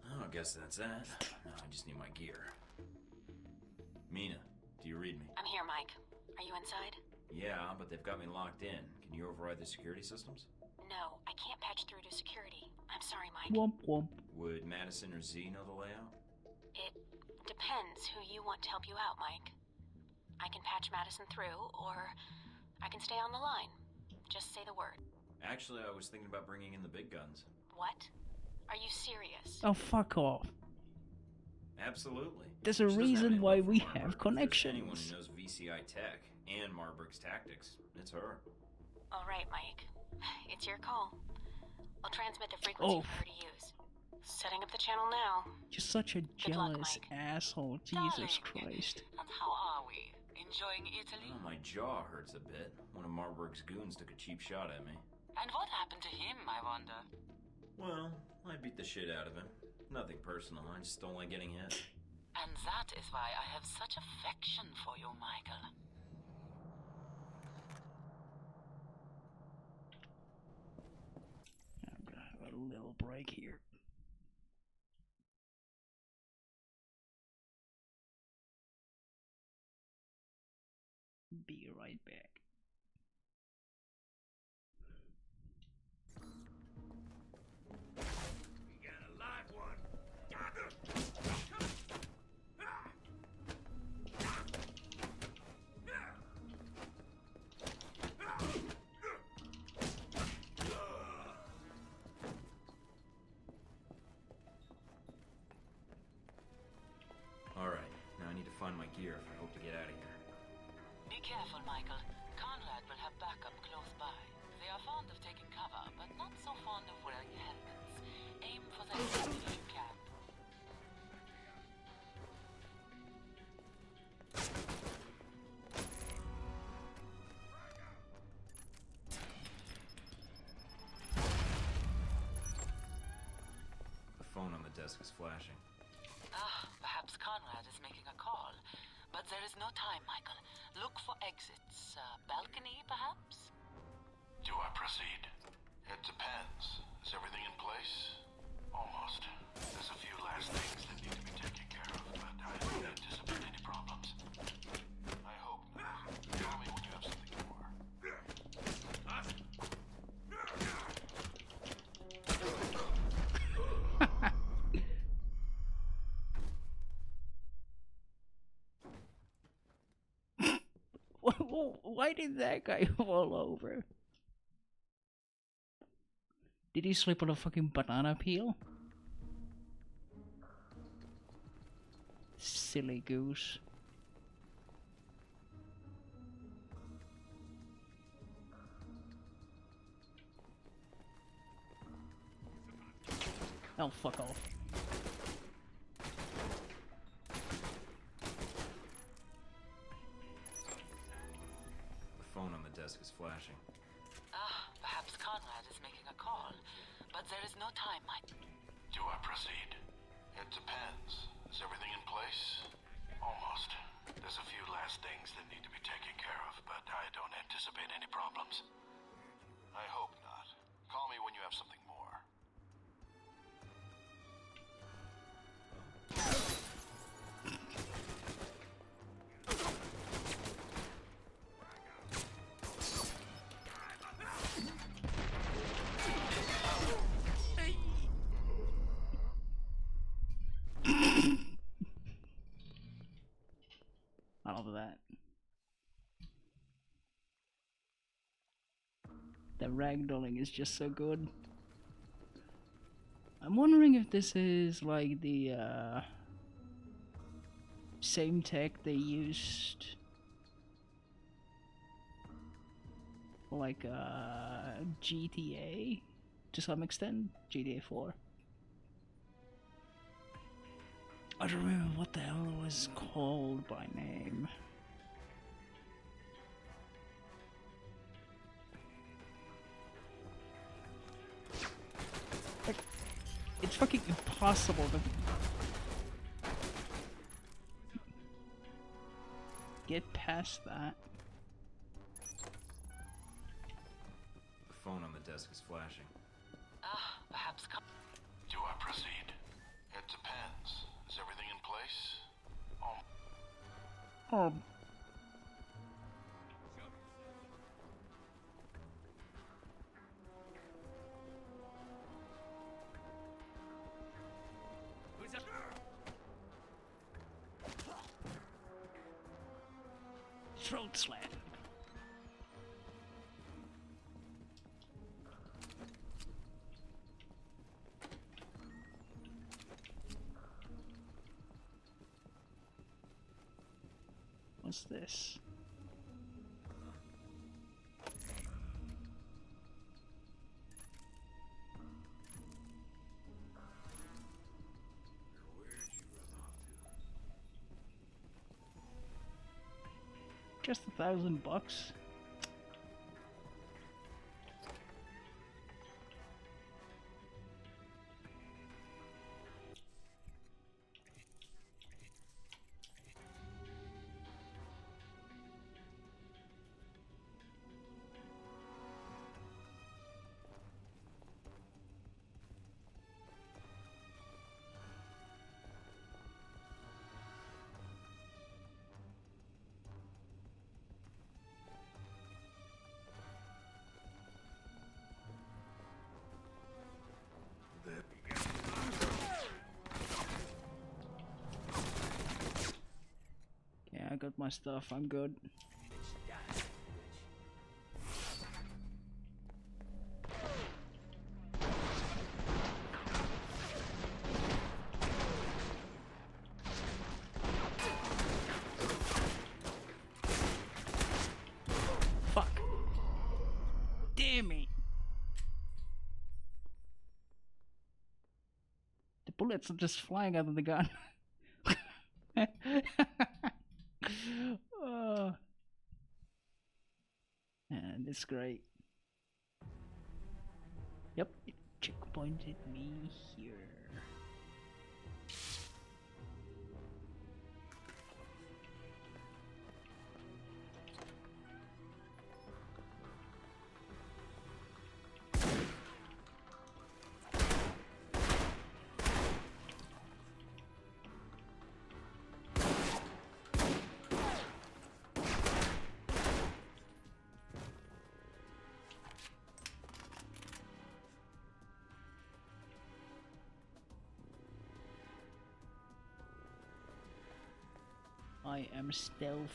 I guess that's that. Now I just need my gear. Mina, do you read me? I'm here, Mike. Are you inside? Yeah, but they've got me locked in. Can you override the security systems? No, I can't patch through to security. I'm sorry, Mike. Womp womp. Would Madison or Z know the layout? It depends who you want to help you out, Mike. I can patch Madison through, or I can stay on the line. Just say the word. Actually, I was thinking about bringing in the big guns. What? Are you serious? Oh, fuck off. Absolutely. There's a She doesn't have reason any why love for we Marburg. have If there's connections. anyone who knows VCI tech and Marburg's tactics, it's her. All right, Mike. It's your call. I'll transmit the frequency for her to use. Setting up the channel now. You're such a Good luck, jealous Mike. asshole. Jesus Christ. And how are we? Enjoying Italy? Oh, my jaw hurts a bit. One of Marburg's goons took a cheap shot at me. And what happened to him, I wonder? Well, I beat the shit out of him. Nothing personal, I just don't like getting hit. And that is why I have such affection for you, Michael. I'm gonna have a little break here. Be right back. We got a live one. Alright, now I need to find my gear if I hope to get out of here. Be careful, Michael. Conrad will have backup close by. They are fond of taking cover, but not so fond of wearing helmets. Aim for the head if you can. desk is flashing. Perhaps Conrad is making a call. But there is no time, Michael. Look for exits. Balcony, perhaps? Do I proceed? It depends. Is everything in place? Almost. There's a few last things that need to be taken care of, but I don't anticipate any problems. I hope not. Tell me when you have something more. Why did that guy fall over? Did he slip on a fucking banana peel? Silly goose. Oh, fuck off. The phone on the desk is flashing. Perhaps Conrad is making a call. But there is no time, Mike. Do I proceed? It depends. Is everything in place? Almost. There's a few last things that need to be taken care of, but I don't anticipate any problems. I hope not. Call me when you have something more. I love that. The ragdolling is just so good. I'm wondering if this is like the same tech they used for like GTA to some extent, GTA 4. I don't remember what the hell it was called by name. Like, it's fucking impossible to get past that. The phone on the desk is flashing. Perhaps Do I proceed? It depends. Is everything in place? Who's up? Throat slam. What's this? Just $1,000. Yeah, I got my stuff. I'm good. Fuck. Damn it. The bullets are just flying out of the gun. Oh. And it's great. Yep, it checkpointed me here. I am stealth.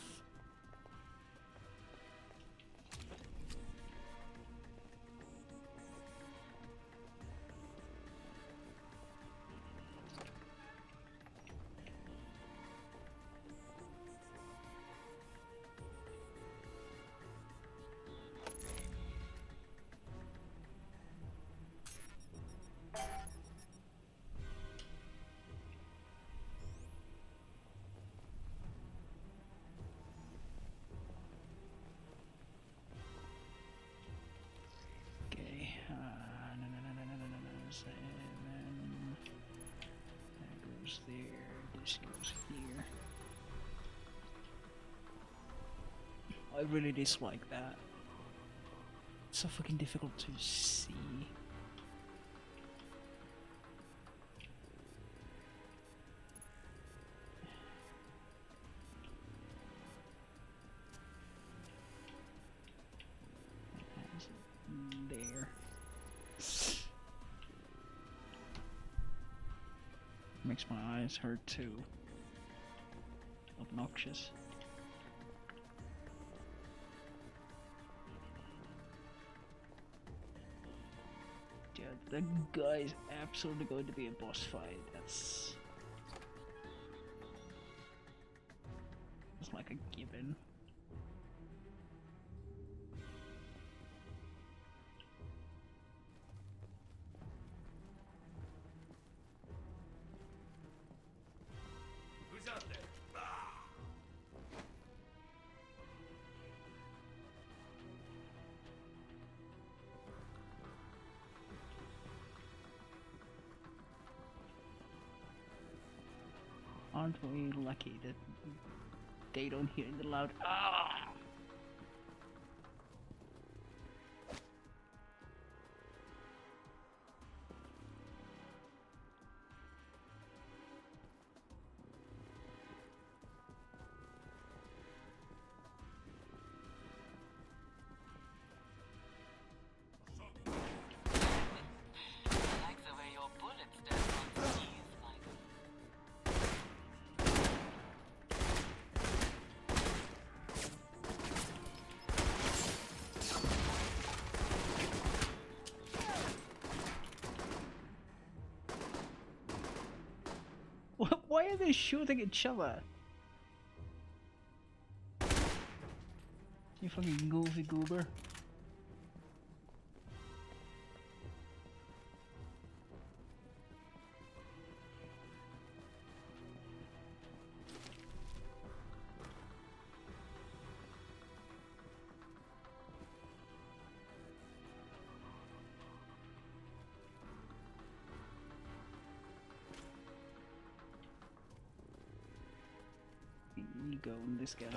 There, this goes here. I really dislike that. It's so fucking difficult to see. There. Makes my eyes hurt too. Obnoxious. Yeah, that guy's absolutely going to be a boss fight. That's like a given. Who's out there? Aren't we lucky that they don't hear the loud ah? I like the way your bullets dance on skis, Michael. Why are they shooting each other? You fucking goofy goober. You go in this guy.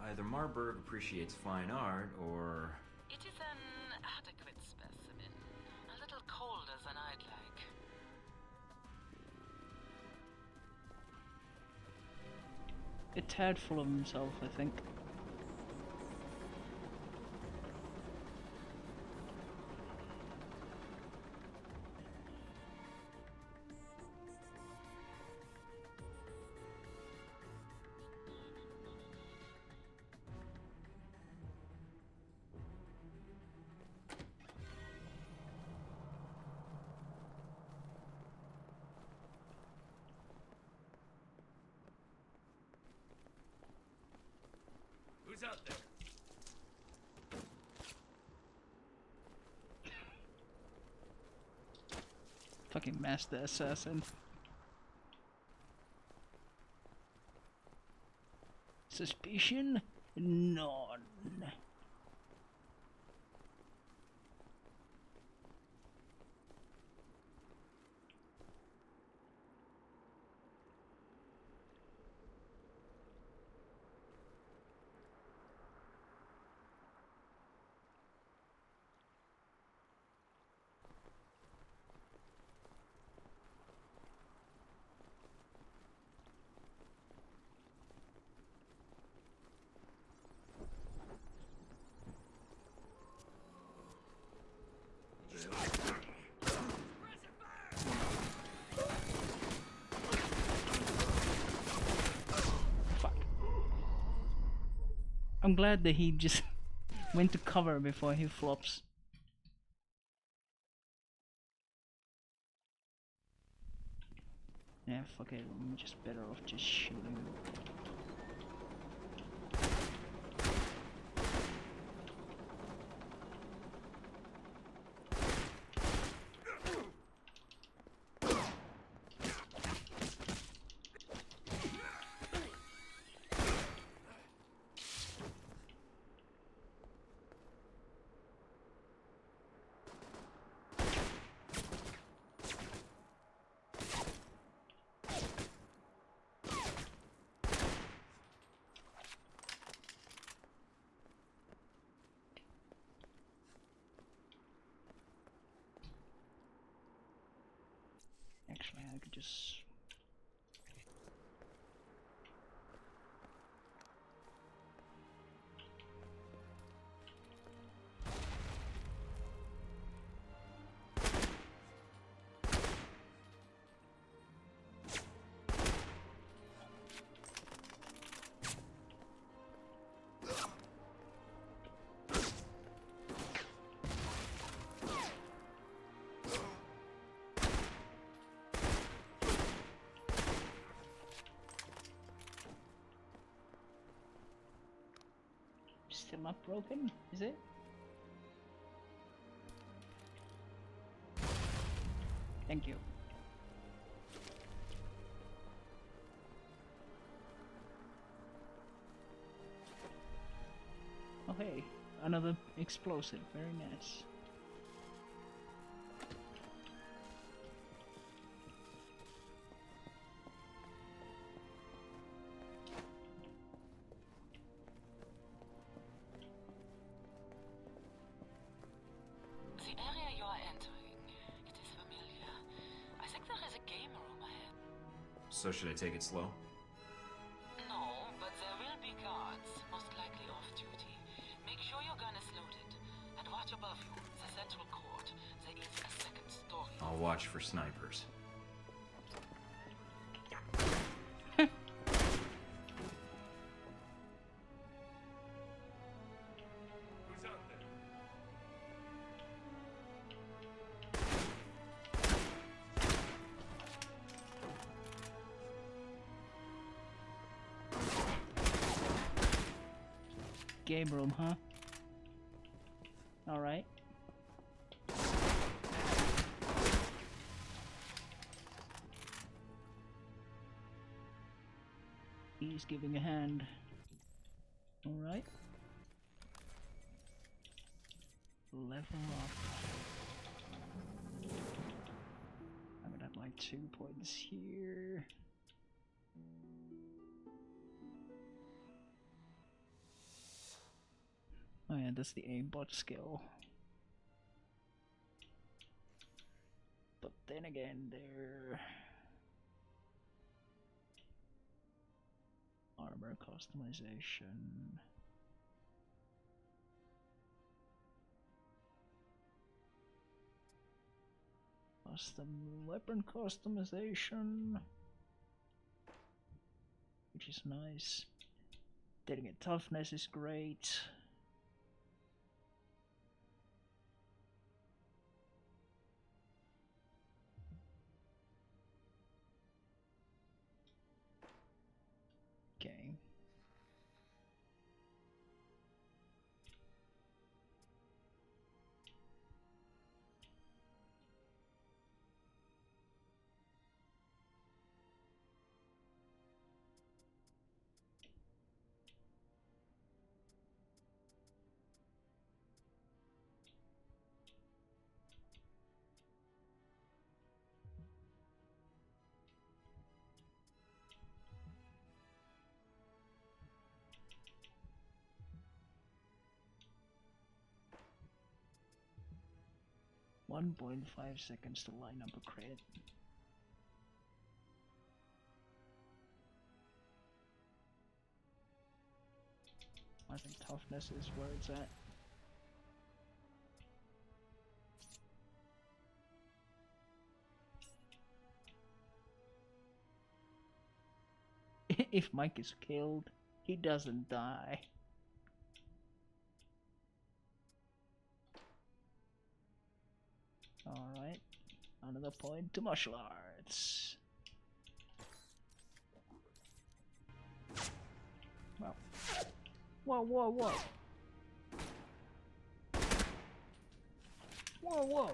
Either Marburg appreciates fine art, or... It is an adequate specimen. A little colder than I'd like. A tad full of himself, I think. Who's out there? Fucking master assassin. Suspicion? None. I'm glad that he just went to cover before he flops. Yeah, fuck it, I'm just better off just shooting. Actually, I could just... Still not broken, is it? Thank you. Okay, another explosive, very nice. The area you are entering, it is familiar. I think there is a game room ahead. So should I take it slow? No, but there will be guards, most likely off duty. Make sure your gun is loaded. And watch above you, the central court. There is a second story. I'll watch for snipers. Who's out there? Game room, huh? Alright. He's giving a hand. Alright. Level up. I'm gonna have like 2 points here. Oh yeah, that's the aimbot skill. But then again, they're... armor customization. Custom weapon customization. Which is nice. Delegate toughness is great. Okay. .5 seconds to line up a crit. I think toughness is where it's at. If Mike is killed, he doesn't die. Another point to martial arts. Well. Whoa, whoa, whoa. Whoa, whoa.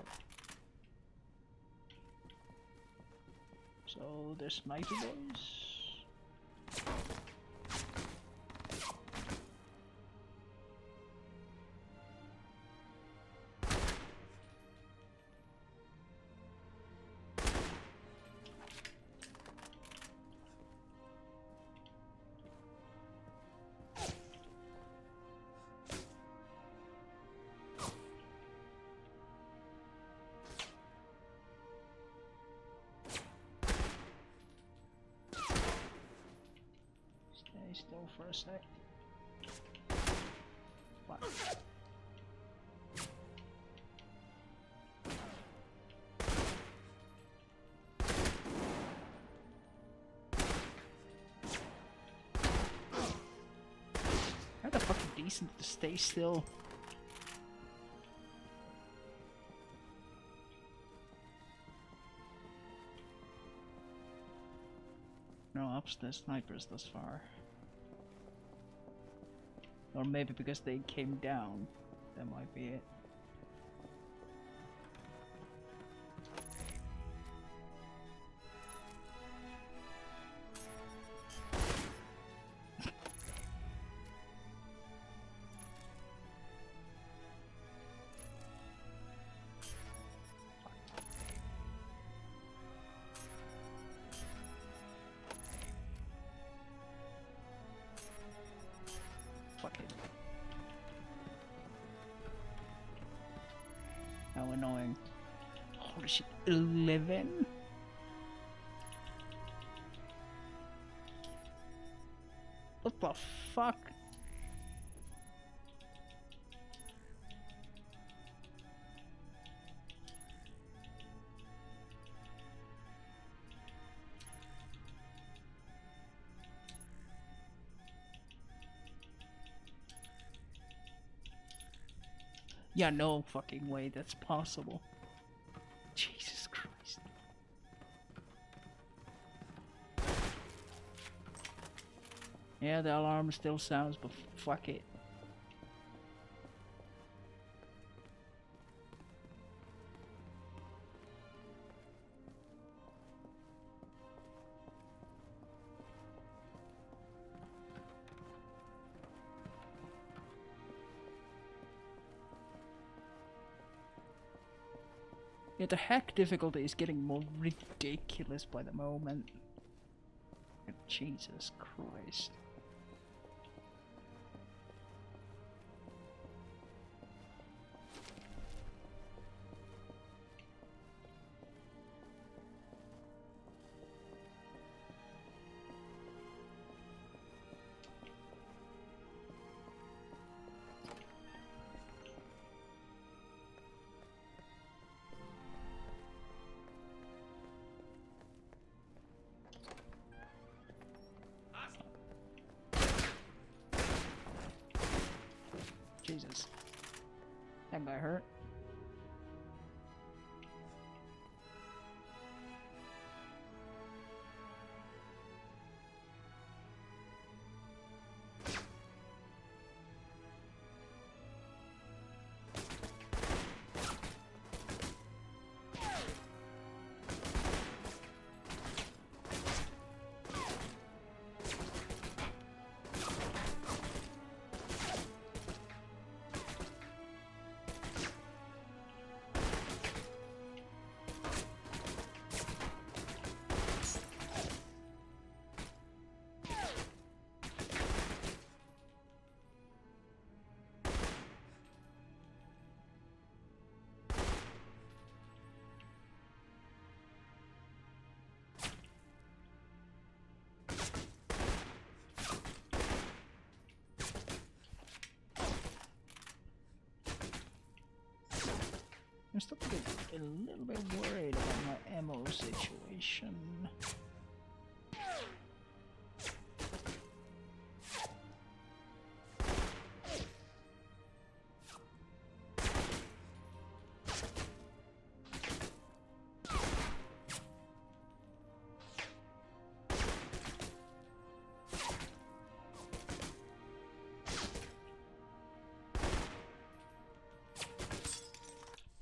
So there's sniper boys. Stay still for a sec. What? How the fucking decent to stay still? No upstairs snipers thus far. Or maybe because they came down, that might be it. Fuck it. How annoying. Holy shit, 11? What the fuck? Yeah, no fucking way that's possible. Jesus Christ. Yeah, the alarm still sounds, but fuck it. Yeah, the hack difficulty is getting more ridiculous by the moment. Jesus Christ. Jesus. That guy hurt. I'm starting to get a little bit worried about my ammo situation.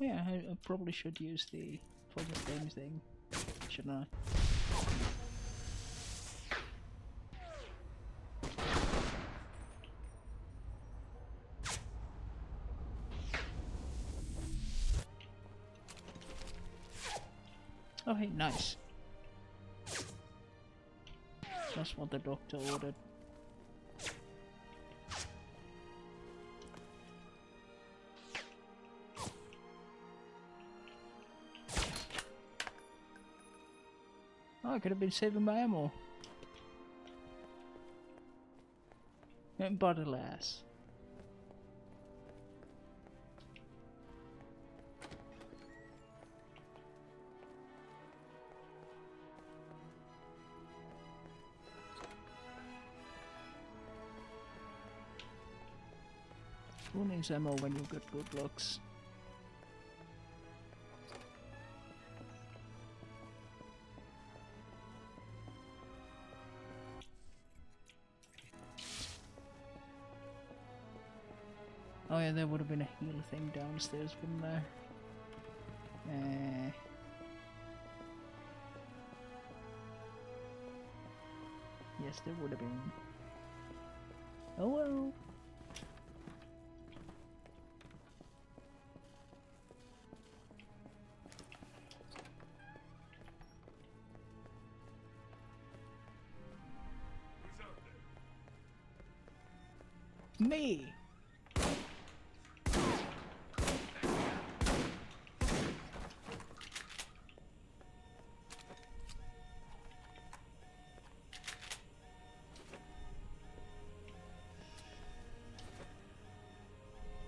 Yeah, I probably should use the focus thing, shouldn't I? Oh hey, nice. That's what the doctor ordered. Oh, I could have been saving my ammo. But alas. Who needs ammo when you've got good looks? Oh yeah, there would have been a heal thing downstairs, wouldn't there? Yes, there would have been. Oh well. Who's out there? Me!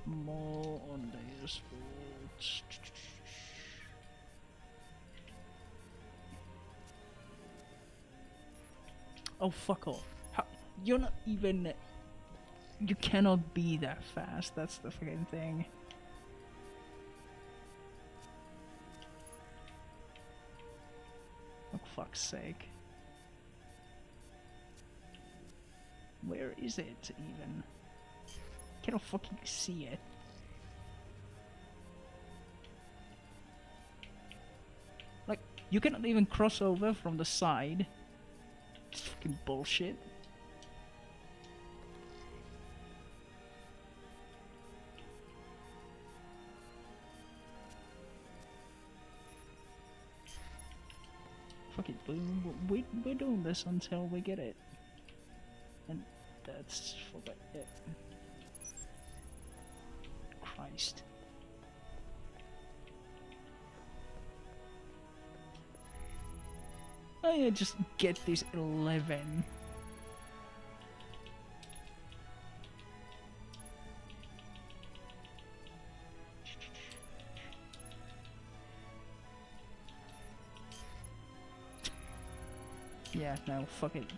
More on Deus Ex. Oh, fuck off. How, you're not even... You cannot be that fast, that's the fucking thing. For fuck's sake. Where is it, even? Cannot fucking see it. Like, you cannot even cross over from the side. It's fucking bullshit. Fuck it, we're doing this until we get it. And that's for it. Christ. I just get this 11. Yeah, no, fuck it.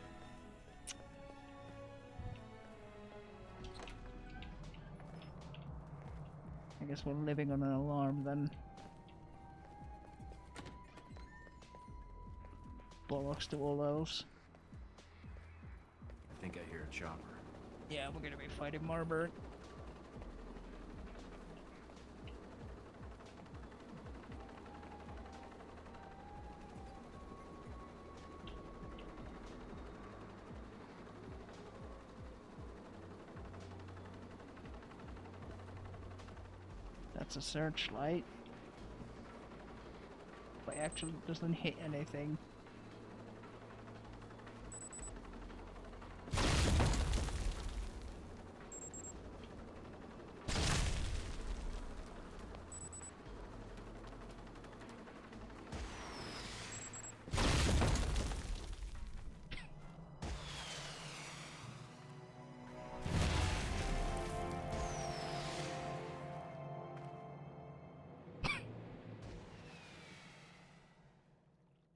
I guess we're living on an alarm then. Bollocks to all else. I think I hear a chopper. Yeah, we're gonna be fighting Marburg. That's a searchlight. But actually doesn't hit anything.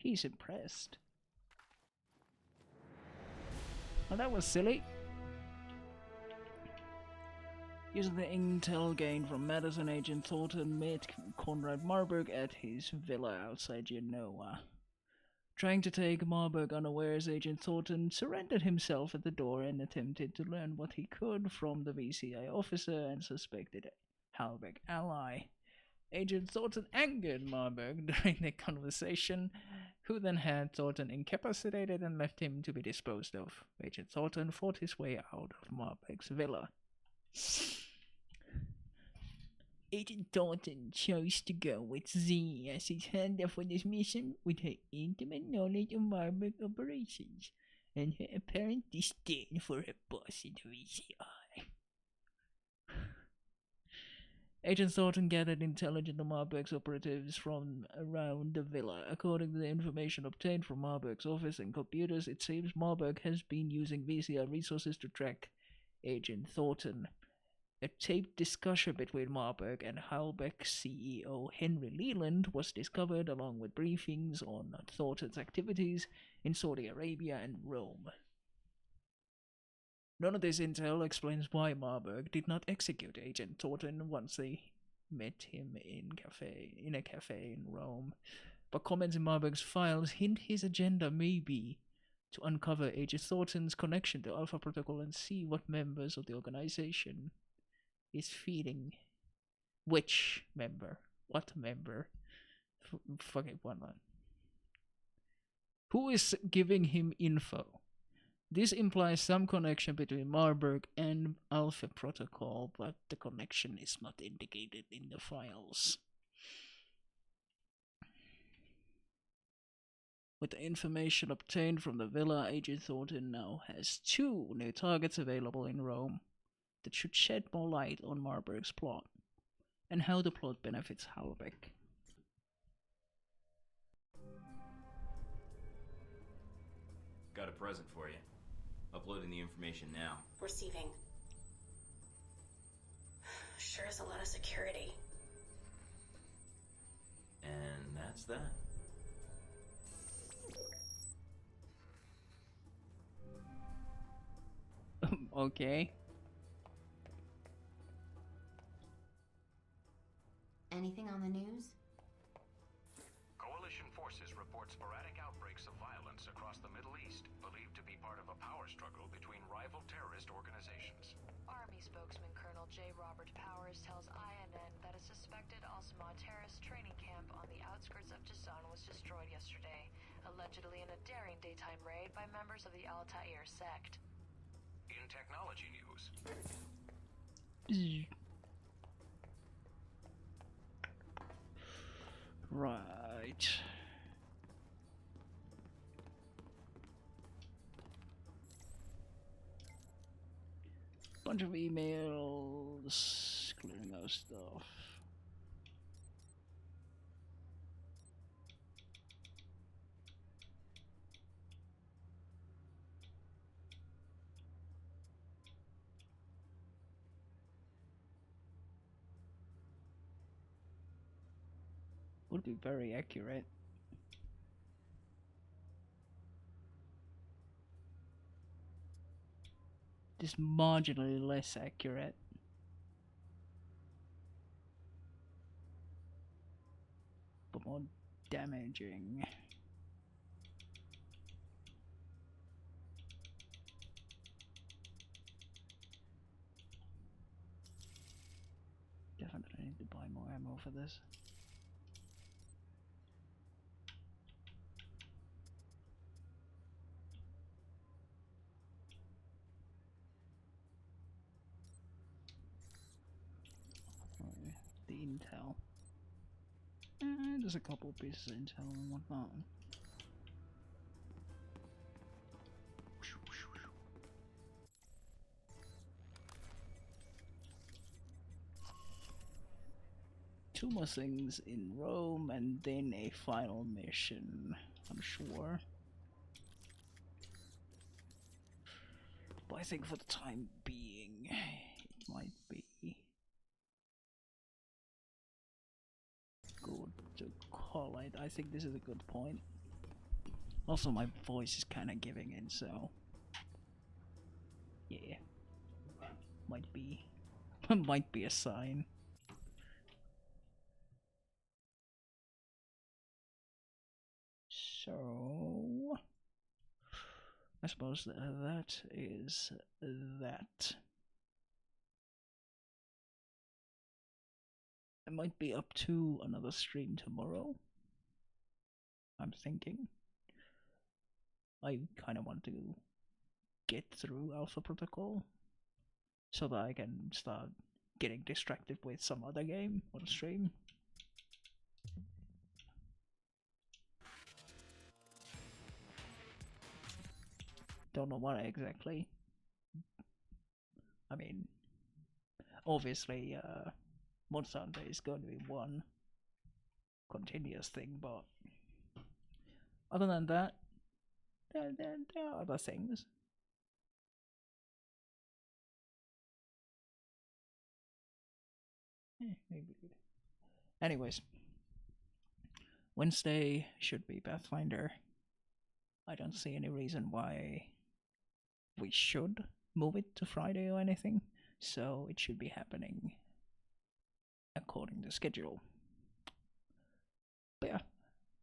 He's impressed. Well, that was silly. Using the intel gained from Madison, Agent Thornton met Conrad Marburg at his villa outside Genoa. Trying to take Marburg unawares, Agent Thornton surrendered himself at the door and attempted to learn what he could from the VCI officer and suspected Halbeck ally. Agent Thornton angered Marburg during their conversation, who then had Thornton incapacitated and left him to be disposed of. Agent Thornton fought his way out of Marburg's villa. Agent Thornton chose to go with Z as his handoff for this mission with her intimate knowledge of Marburg operations and her apparent disdain for her boss in the VCI. Agent Thornton gathered intelligence on Marburg's operatives from around the villa. According to the information obtained from Marburg's office and computers, it seems Marburg has been using VCI resources to track Agent Thornton. A taped discussion between Marburg and Halbeck CEO Henry Leland was discovered, along with briefings on Thornton's activities in Saudi Arabia and Rome. None of this intel explains why Marburg did not execute Agent Thornton once they met him in a cafe in Rome, but comments in Marburg's files hint his agenda may be to uncover Agent Thornton's connection to Alpha Protocol and see what members of the organization is feeding which member. What member? Fucking one line. Who is giving him info? This implies some connection between Marburg and Alpha Protocol, but the connection is not indicated in the files. With the information obtained from the villa, Agent Thornton now has 2 new targets available in Rome that should shed more light on Marburg's plot and how the plot benefits Halbeck. Got a present for you. Uploading the information now. Receiving. Sure is a lot of security. And that's that. Okay. Anything on the news? Coalition forces report sporadic outbreaks of violence across the Middle East, believed to be part of a power struggle between rival terrorist organizations. Army spokesman Colonel J. Robert Powers tells INN that a suspected Al-Samad terrorist training camp on the outskirts of Jazan was destroyed yesterday, allegedly in a daring daytime raid by members of the Al-Ta'ir sect. In technology news... Right. Bunch of emails, clearing our stuff. Would be very accurate. Just marginally less accurate. But more damaging. Definitely need to buy more ammo for this. The intel. There's a couple of pieces of intel and whatnot. Two more things in Rome and then a final mission, I'm sure. But I think for the time being, it might be good to call it. I think this is a good point. Also, my voice is kind of giving in, so yeah, might be might be a sign. So I suppose that is that. I might be up to another stream tomorrow. I'm thinking. I kind of want to get through Alpha Protocol so that I can start getting distracted with some other game on stream. Don't know what exactly. I mean, obviously, Monster Hunter is going to be one continuous thing, but other than that, there are other things. Maybe. Anyways, Wednesday should be Pathfinder. I don't see any reason why we should move it to Friday or anything, so it should be happening according to schedule. But yeah,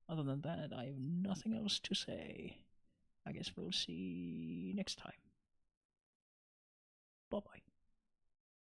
other than that, I have nothing else to say. I guess we'll see next time. Bye-bye.